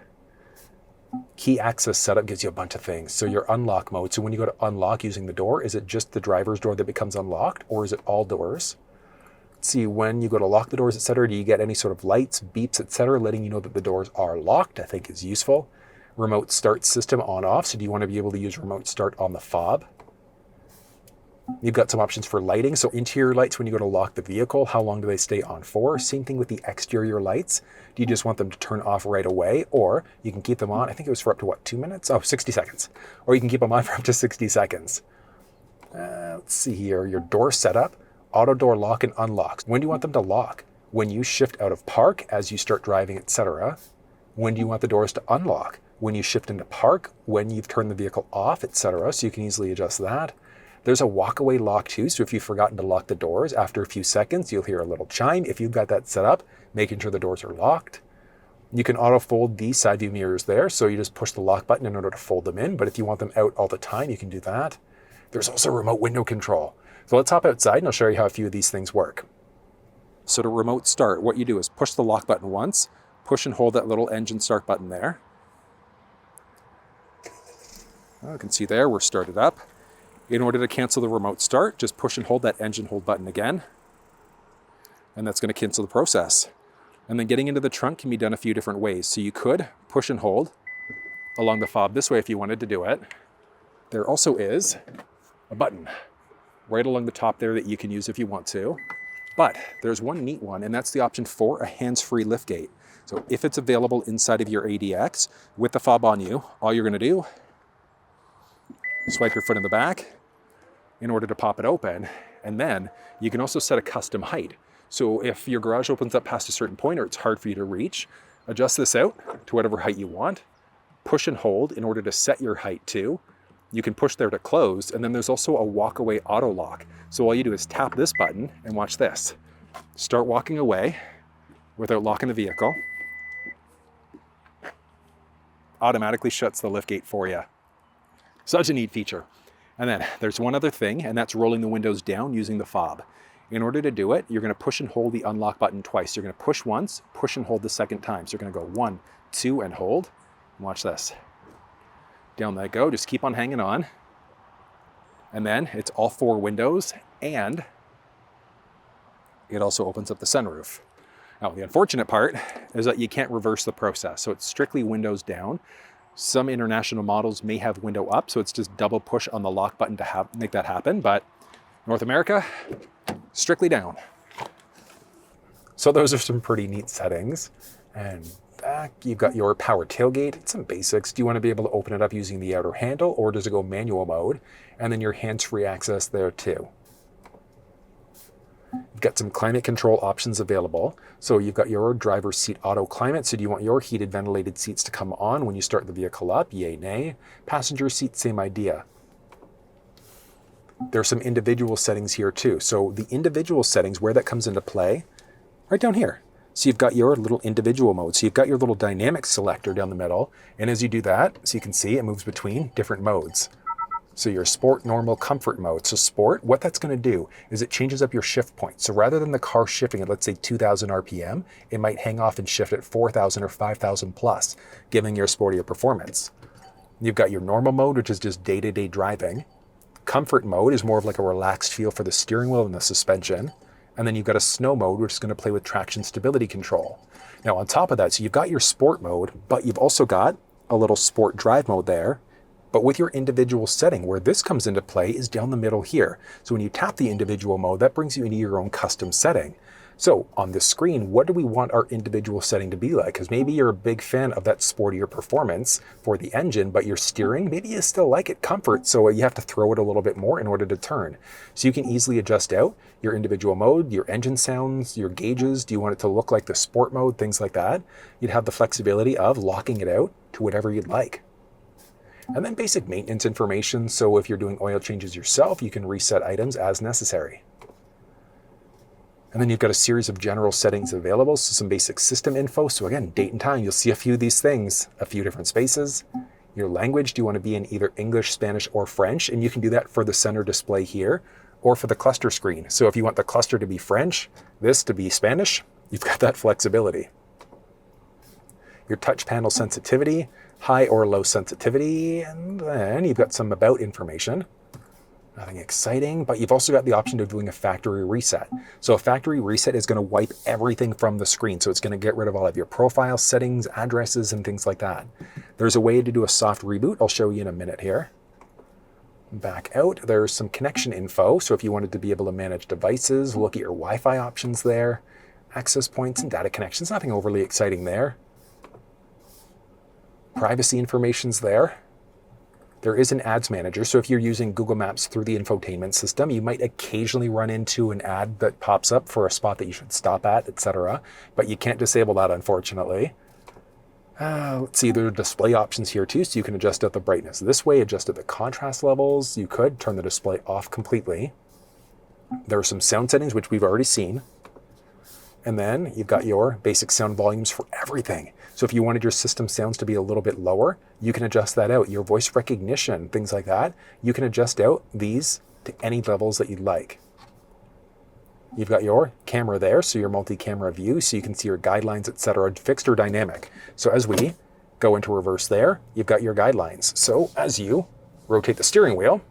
Key access setup gives you a bunch of things. So your unlock mode. So when you go to unlock using the door, is it just the driver's door that becomes unlocked or is it all doors? Let's see, when you go to lock the doors, etc., do you get any sort of lights, beeps, etc., letting you know that the doors are locked? I think is useful. Remote start system on off. So do you want to be able to use remote start on the fob? You've got some options for lighting. So interior lights, when you go to lock the vehicle, how long do they stay on for? Same thing with the exterior lights. Do you just want them to turn off right away? Or you can keep them on, I think it was for up to what, 2 minutes? Oh, 60 seconds. Or you can keep them on for up to 60 seconds. Let's see here, your door setup, auto door lock and unlock. When do you want them to lock? When you shift out of park, as you start driving, etc. When do you want the doors to unlock? When you shift into park, when you've turned the vehicle off, etc. So you can easily adjust that. There's a walkaway lock too, so if you've forgotten to lock the doors, after a few seconds, you'll hear a little chime. If you've got that set up, making sure the doors are locked. You can auto fold these side view mirrors there, so you just push the lock button in order to fold them in, but if you want them out all the time, you can do that. There's also remote window control. So let's hop outside and I'll show you how a few of these things work. So to remote start, what you do is push the lock button once, push and hold that little engine start button there. You can see there, we're started up. In order to cancel the remote start, just push and hold that engine hold button again. And that's going to cancel the process. And then getting into the trunk can be done a few different ways. So you could push and hold along the fob this way if you wanted to do it. There also is a button right along the top there that you can use if you want to. But there's one neat one, and that's the option for a hands-free liftgate. So if it's available inside of your ADX with the fob on you, all you're going to do, swipe your foot in the back in order to pop it open. And then you can also set a custom height. So if your garage opens up past a certain point or it's hard for you to reach, adjust this out to whatever height you want, push and hold in order to set your height to. You can push there to close, and then there's also a walk-away auto lock. So all you do is tap this button and watch this. Start walking away without locking the vehicle. Automatically shuts the liftgate for you. Such a neat feature. And then there's one other thing, and that's rolling the windows down using the fob. In order to do it, you're going to push and hold the unlock button twice. You're going to push once, push and hold the second time. So you're going to go 1, 2, and hold. Watch this. Down they go. Just keep on hanging on. And then it's all 4 windows, and it also opens up the sunroof. Now, the unfortunate part is that you can't reverse the process. So it's strictly windows down. Some international models may have window up, so it's just double push on the lock button to make that happen. But North America, strictly down. So those are some pretty neat settings. And back, you've got your power tailgate, some basics. Do you want to be able to open it up using the outer handle, or does it go manual mode? And then your hands-free access there too. You've got some climate control options available. So you've got your driver's seat auto climate. So do you want your heated ventilated seats to come on when you start the vehicle up? Yay, nay. Passenger seat, same idea. There's some individual settings here too. So the individual settings, where that comes into play, right down here. So you've got your little individual mode. So you've got your little dynamic selector down the middle. And as you do that, so you can see it moves between different modes. So your sport, normal, comfort mode. So sport, what that's going to do is it changes up your shift point. So rather than the car shifting at, let's say, 2,000 RPM, it might hang off and shift at 4,000 or 5,000 plus, giving you a sportier performance. You've got your normal mode, which is just day-to-day driving. Comfort mode is more of like a relaxed feel for the steering wheel and the suspension. And then you've got a snow mode, which is going to play with traction stability control. Now on top of that, so you've got your sport mode, but you've also got a little sport drive mode there. But with your individual setting, where this comes into play is down the middle here. So when you tap the individual mode, that brings you into your own custom setting. So on this screen, what do we want our individual setting to be like? Because maybe you're a big fan of that sportier performance for the engine, but your steering, maybe you still like it comfort, so you have to throw it a little bit more in order to turn. So you can easily adjust out your individual mode, your engine sounds, your gauges. Do you want it to look like the sport mode, things like that? You'd have the flexibility of locking it out to whatever you'd like. And then basic maintenance information. So if you're doing oil changes yourself, you can reset items as necessary. And then you've got a series of general settings available. So some basic system info. So again, date and time, you'll see a few of these things, a few different spaces. Your language, do you want to be in either English, Spanish, or French? And you can do that for the center display here or for the cluster screen. So if you want the cluster to be French, this to be Spanish, you've got that flexibility. Your touch panel sensitivity, high or low sensitivity, and then you've got some about information. Nothing exciting, but you've also got the option of doing a factory reset. So a factory reset is going to wipe everything from the screen. So it's going to get rid of all of your profile settings, addresses, and things like that. There's a way to do a soft reboot. I'll show you in a minute here. Back out, there's some connection info. So if you wanted to be able to manage devices, look at your Wi-Fi options there, access points and data connections, nothing overly exciting there. Privacy information's there. There is an ads manager. So if you're using Google Maps through the infotainment system, you might occasionally run into an ad that pops up for a spot that you should stop at, etc. But you can't disable that, unfortunately. Let's see, there are display options here too, so you can adjust out the brightness this way, adjust out the contrast levels. You could turn the display off completely. There are some sound settings, which we've already seen. And then you've got your basic sound volumes for everything. So if you wanted your system sounds to be a little bit lower, you can adjust that out. Your voice recognition, things like that, you can adjust out these to any levels that you'd like. You've got your camera there, so your multi-camera view, so you can see your guidelines, etc., fixed or dynamic. So as we go into reverse there, you've got your guidelines. So as you rotate the steering wheel,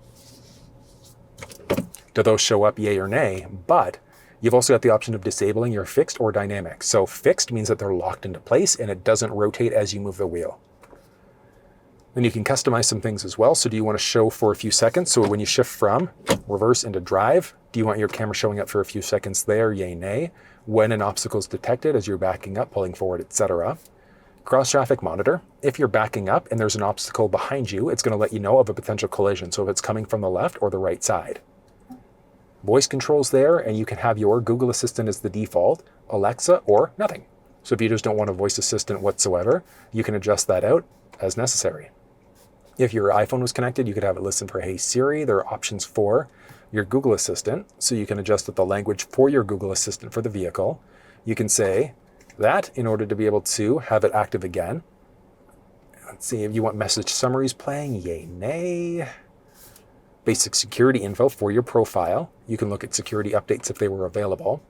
do those show up, yay or nay? But you've also got the option of disabling your fixed or dynamic. So fixed means that they're locked into place and it doesn't rotate as you move the wheel. Then you can customize some things as well. So do you want to show for a few seconds? So when you shift from reverse into drive, do you want your camera showing up for a few seconds there, yay, nay? When an obstacle is detected as you're backing up, pulling forward, etc. Cross-traffic monitor. If you're backing up and there's an obstacle behind you, it's going to let you know of a potential collision. So if it's coming from the left or the right side. Voice controls there, and you can have your Google Assistant as the default, Alexa, or nothing. So if you just don't want a voice assistant whatsoever, you can adjust that out as necessary. If your iPhone was connected, you could have it listen for Hey Siri. There are options for your Google Assistant, so you can adjust the language for your Google Assistant for the vehicle. You can say that in order to be able to have it active again. Let's see, if you want message summaries playing, yay, nay. Basic security info for your profile. You can look at security updates if they were available.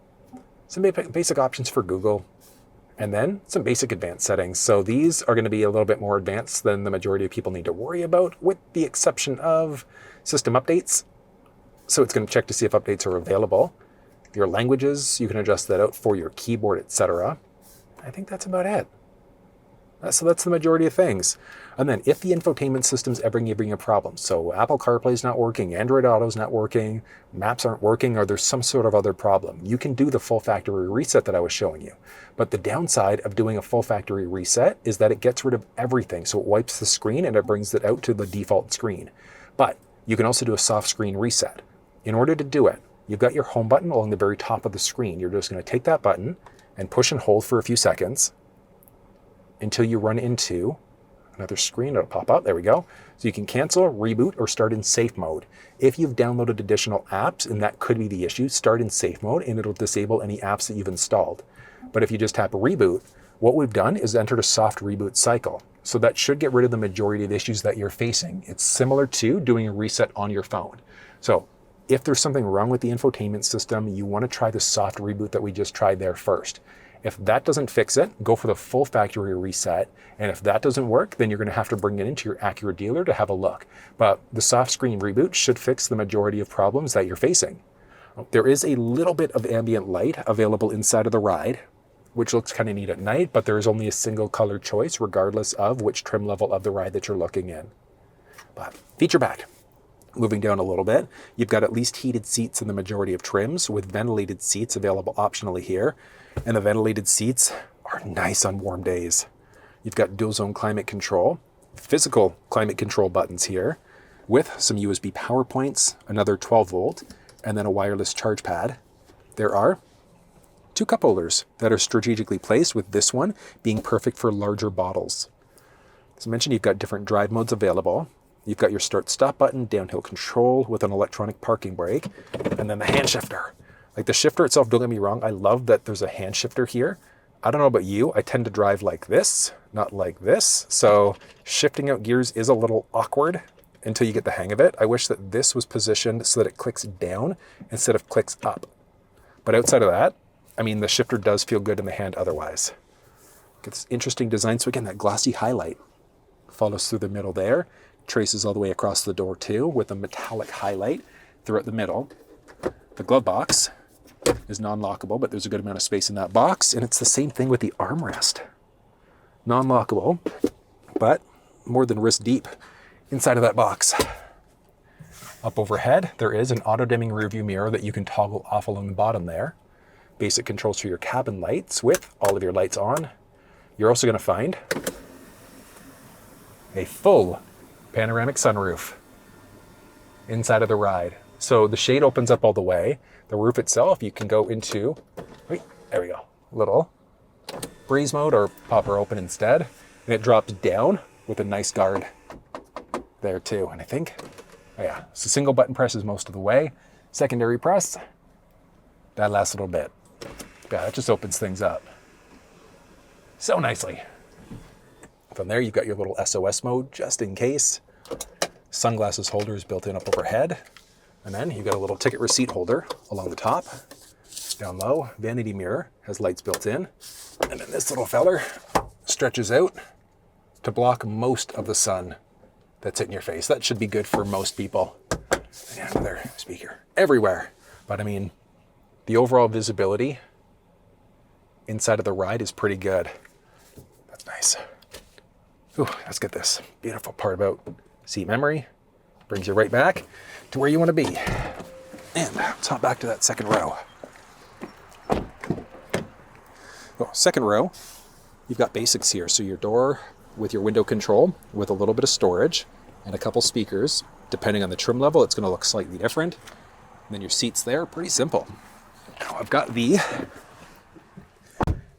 Some basic options for Google. And then some basic advanced settings. So these are going to be a little bit more advanced than the majority of people need to worry about, with the exception of system updates. So it's going to check to see if updates are available. Your languages, you can adjust that out for your keyboard, etc. I think that's about it. So that's the majority of things. And then if the infotainment system's ever giving a problem, so Apple CarPlay's not working, Android Auto's not working, maps aren't working, or there's some sort of other problem, you can do the full factory reset that I was showing you. But the downside of doing a full factory reset is that it gets rid of everything. So it wipes the screen and it brings it out to the default screen. But you can also do a soft screen reset. In order to do it, you've got your home button along the very top of the screen. You're just going to take that button and push and hold for a few seconds until you run into another screen. It'll pop up. There we go. So you can cancel, reboot, or start in safe mode. If you've downloaded additional apps, and that could be the issue, start in safe mode and it'll disable any apps that you've installed. But if you just tap reboot, what we've done is entered a soft reboot cycle. So that should get rid of the majority of issues that you're facing. It's similar to doing a reset on your phone. So if there's something wrong with the infotainment system, you want to try the soft reboot that we just tried there first. If that doesn't fix it, go for the full factory reset. And if that doesn't work, then you're going to have to bring it into your Acura dealer to have a look. But the soft screen reboot should fix the majority of problems that you're facing. There is a little bit of ambient light available inside of the ride, which looks kind of neat at night, but there is only a single color choice regardless of which trim level of the ride that you're looking in. But feature back. Moving down a little bit, you've got at least heated seats in the majority of trims, with ventilated seats available optionally here. And the ventilated seats are nice on warm days. You've got dual zone climate control, physical climate control buttons here, with some USB power points, another 12 volt, and then a wireless charge pad. There are 2 cup holders that are strategically placed, with this one being perfect for larger bottles. As I mentioned, you've got different drive modes available. You've got your start-stop button, downhill control with an electronic parking brake, and then the hand shifter. Like the shifter itself, don't get me wrong, I love that there's a hand shifter here. I don't know about you, I tend to drive like this, not like this. So shifting out gears is a little awkward until you get the hang of it. I wish that this was positioned so that it clicks down instead of clicks up. But outside of that, I mean, the shifter does feel good in the hand otherwise. It's interesting design. So again, that glossy highlight follows through the middle there. Traces all the way across the door too, with a metallic highlight throughout the middle. The glove box is non-lockable, but there's a good amount of space in that box, and it's the same thing with the armrest. Non-lockable, but more than wrist deep inside of that box. Up overhead, there is an auto-dimming rearview mirror that you can toggle off along the bottom there. Basic controls for your cabin lights with all of your lights on. You're also going to find a full panoramic sunroof inside of the ride. So the shade opens up all the way. The roof itself, you can go into, wait, there we go, little breeze mode or pop her open instead. And it drops down with a nice guard there too. And I think, oh yeah, so single button press is most of the way. Secondary press, that lasts a little bit. Yeah, that just opens things up so nicely. From there, you've got your little SOS mode just in case. Sunglasses holder is built in up overhead. And then you've got a little ticket receipt holder along the top. Down low, vanity mirror has lights built in. And then this little feller stretches out to block most of the sun that's hitting your face. That should be good for most people. And another speaker everywhere. But I mean, the overall visibility inside of the ride is pretty good. That's nice. Ooh, let's get this beautiful part about seat memory. Brings you right back to where you want to be. And let's hop back to that second row. Oh, second row, you've got basics here. So your door with your window control with a little bit of storage and a couple speakers. Depending on the trim level, it's going to look slightly different. And then your seats there, pretty simple. Now I've got the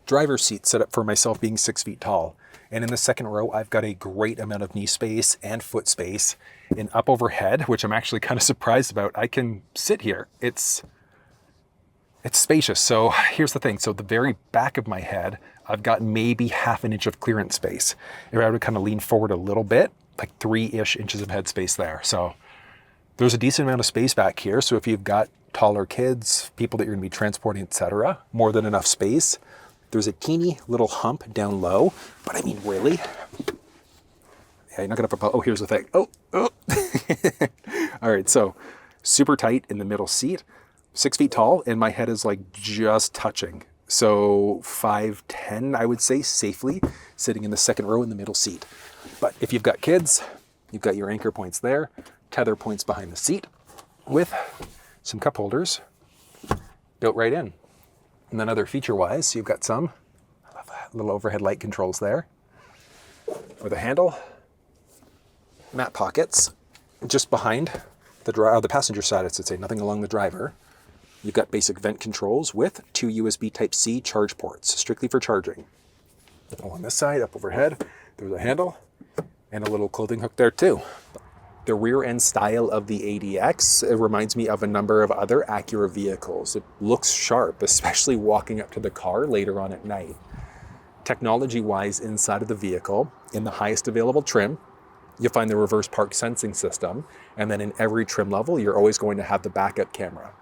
driver's seat set up for myself being 6 feet tall. And in the second row, I've got a great amount of knee space and foot space. And up overhead, which I'm actually kind of surprised about, I can sit here. It's spacious. So here's the thing. So the very back of my head, I've got maybe half an inch of clearance space. If I would kind of lean forward a little bit, like 3-ish inches of head space there. So there's a decent amount of space back here. So if you've got taller kids, people that you're gonna be transporting, etc., more than enough space. There's a teeny little hump down low, but I mean, really? Yeah, you're not gonna propel. Oh, here's the thing. Oh. All right, so super tight in the middle seat, 6 feet tall, and my head is like just touching. So 5'10", I would say, safely sitting in the second row in the middle seat. But if you've got kids, you've got your anchor points there, tether points behind the seat with some cup holders built right in. And then other feature-wise, you've got some, I love that, little overhead light controls there with a handle, mat pockets just behind the passenger side, I should say, nothing along the driver. You've got basic vent controls with 2 USB Type-C charge ports, strictly for charging. On this side, up overhead, there's a handle and a little clothing hook there too. The rear end style of the ADX, it reminds me of a number of other Acura vehicles. It looks sharp, especially walking up to the car later on at night. Technology-wise, inside of the vehicle, in the highest available trim, you'll find the reverse park sensing system, and then in every trim level, you're always going to have the backup camera.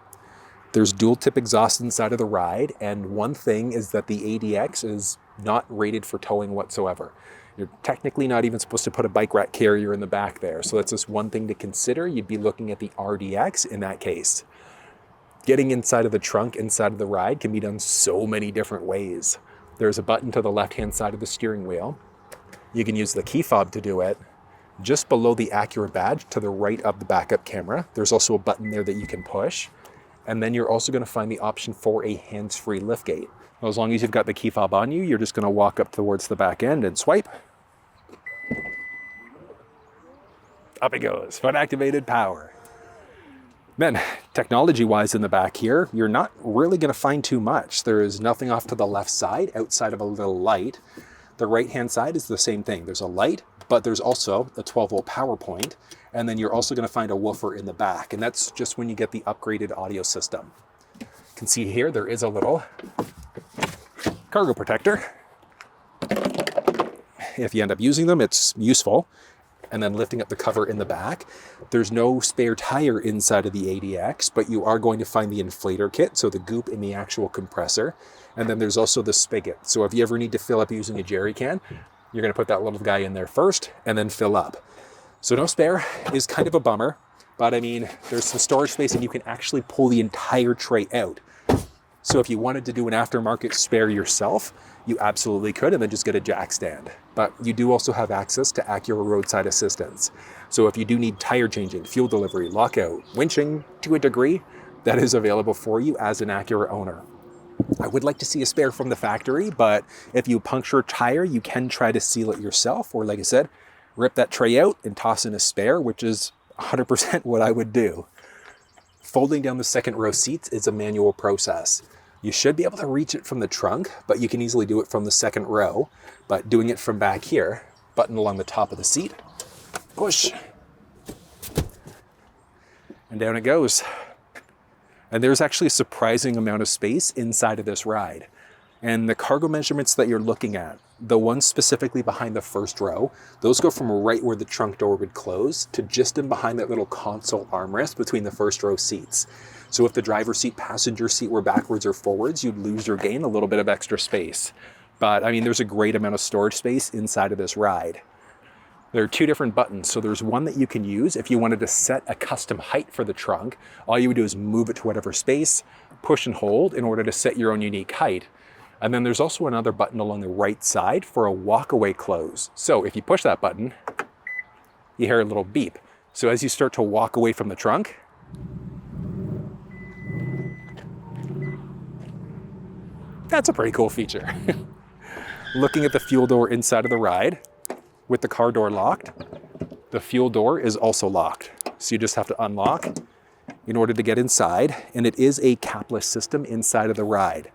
There's dual tip exhaust inside of the ride, and one thing is that the ADX is not rated for towing whatsoever. You're technically not even supposed to put a bike rack carrier in the back there, so that's just one thing to consider. You'd be looking at the RDX in that case. Getting inside of the trunk, inside of the ride, can be done so many different ways. There's a button to the left-hand side of the steering wheel. You can use the Keyfob to do it. Just below the Acura badge, to the right of the backup camera, there's also a button there that you can push. And then you're also going to find the option for a hands-free liftgate. As long as you've got the key fob on you, you're just going to walk up towards the back end and swipe. Up it goes, fun activated power. Then, technology-wise in the back here, you're not really going to find too much. There is nothing off to the left side outside of a little light. The right-hand side is the same thing. There's a light, but there's also a 12-volt power point. And then you're also going to find a woofer in the back. And that's just when you get the upgraded audio system. You can see here, there is a little cargo protector. If you end up using them, it's useful. And then lifting up the cover in the back. There's no spare tire inside of the ADX, but you are going to find the inflator kit, so the goop in the actual compressor. And then there's also the spigot. So if you ever need to fill up using a jerry can, you're going to put that little guy in there first and then fill up. So no spare is kind of a bummer, but I mean, there's some storage space and you can actually pull the entire tray out. So if you wanted to do an aftermarket spare yourself, you absolutely could, and then just get a jack stand. But you do also have access to Acura roadside assistance. So if you do need tire changing, fuel delivery, lockout, winching to a degree, that is available for you as an Acura owner. I would like to see a spare from the factory, but if you puncture a tire, you can try to seal it yourself, or like I said, rip that tray out and toss in a spare, which is 100% what I would do. Folding down the second row seats is a manual process. You should be able to reach it from the trunk, but you can easily do it from the second row. But doing it from back here, button along the top of the seat, push, and down it goes. And there's actually a surprising amount of space inside of this ride. And the cargo measurements that you're looking at, the ones specifically behind the first row, those go from right where the trunk door would close to just in behind that little console armrest between the first row seats. So if the driver's seat, passenger seat were backwards or forwards, you'd lose or gain a little bit of extra space. But I mean, there's a great amount of storage space inside of this ride. There are two different buttons. So there's one that you can use if you wanted to set a custom height for the trunk. All you would do is move it to whatever space, push and hold in order to set your own unique height. And then there's also another button along the right side for a walkaway close. So if you push that button, you hear a little beep. So as you start to walk away from the trunk, that's a pretty cool feature. Looking at the fuel door inside of the ride, with the car door locked, the fuel door is also locked. So you just have to unlock in order to get inside, and it is a capless system inside of the ride.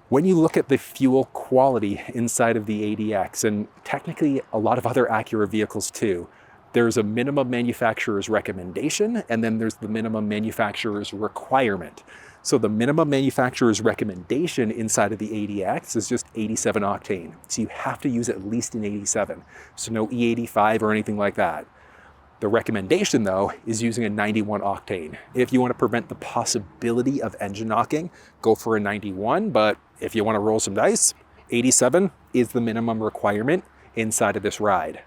When you look at the fuel quality inside of the ADX, and technically a lot of other Acura vehicles too, there's a minimum manufacturer's recommendation, and then there's the minimum manufacturer's requirement. So the minimum manufacturer's recommendation inside of the ADX is just 87 octane. So you have to use at least an 87. So no E85 or anything like that. The recommendation though is using a 91 octane. If you want to prevent the possibility of engine knocking, go for a 91, but if you want to roll some dice, 87 is the minimum requirement inside of this ride.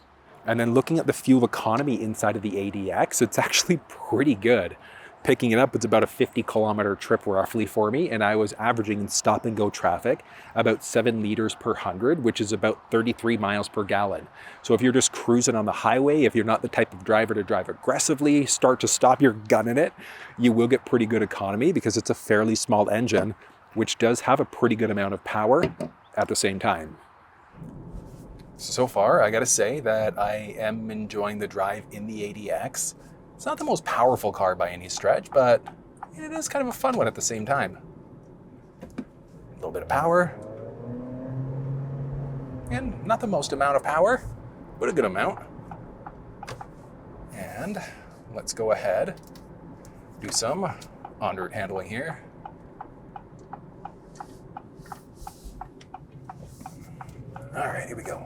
And then looking at the fuel economy inside of the ADX, it's actually pretty good. Picking it up, it's about a 50-kilometer trip roughly for me, and I was averaging in stop and go traffic about 7 liters per 100, which is about 33 miles per gallon. So if you're just cruising on the highway, if you're not the type of driver to drive aggressively, start to stop your gun in it, you will get pretty good economy because it's a fairly small engine, which does have a pretty good amount of power at the same time. So far, I gotta say that I am enjoying the drive in the ADX. It's not the most powerful car by any stretch, but it is kind of a fun one at the same time. A little bit of power. And not the most amount of power, but a good amount. And let's go ahead, do some on-road handling here. All right, here we go.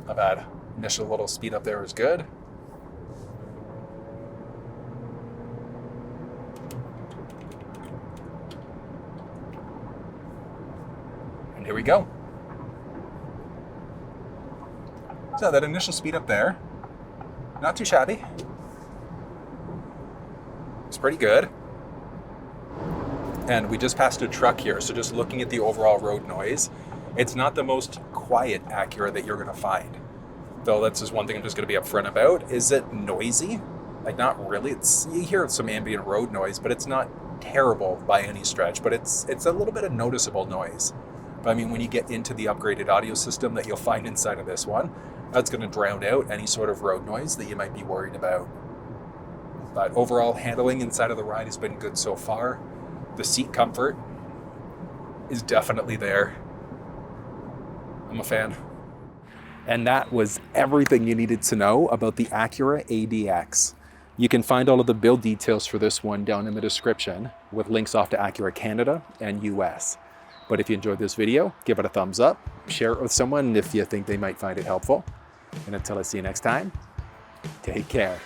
Not bad. Initial little speed up there was good. And here we go. So that initial speed up there, not too shabby. It's pretty good. And we just passed a truck here, so just looking at the overall road noise, it's not the most quiet Acura that you're gonna find. Though that's just one thing I'm just gonna be upfront about. Is it noisy? Like, not really. You hear some ambient road noise, but it's not terrible by any stretch, but it's a little bit of noticeable noise. But I mean, when you get into the upgraded audio system that you'll find inside of this one, that's gonna drown out any sort of road noise that you might be worried about. But overall handling inside of the ride has been good so far. The seat comfort is definitely there. I'm a fan. And that was everything you needed to know about the Acura ADX. You can find all of the build details for this one down in the description with links off to Acura Canada and US. But if you enjoyed this video, give it a thumbs up, share it with someone if you think they might find it helpful. And until I see you next time, take care.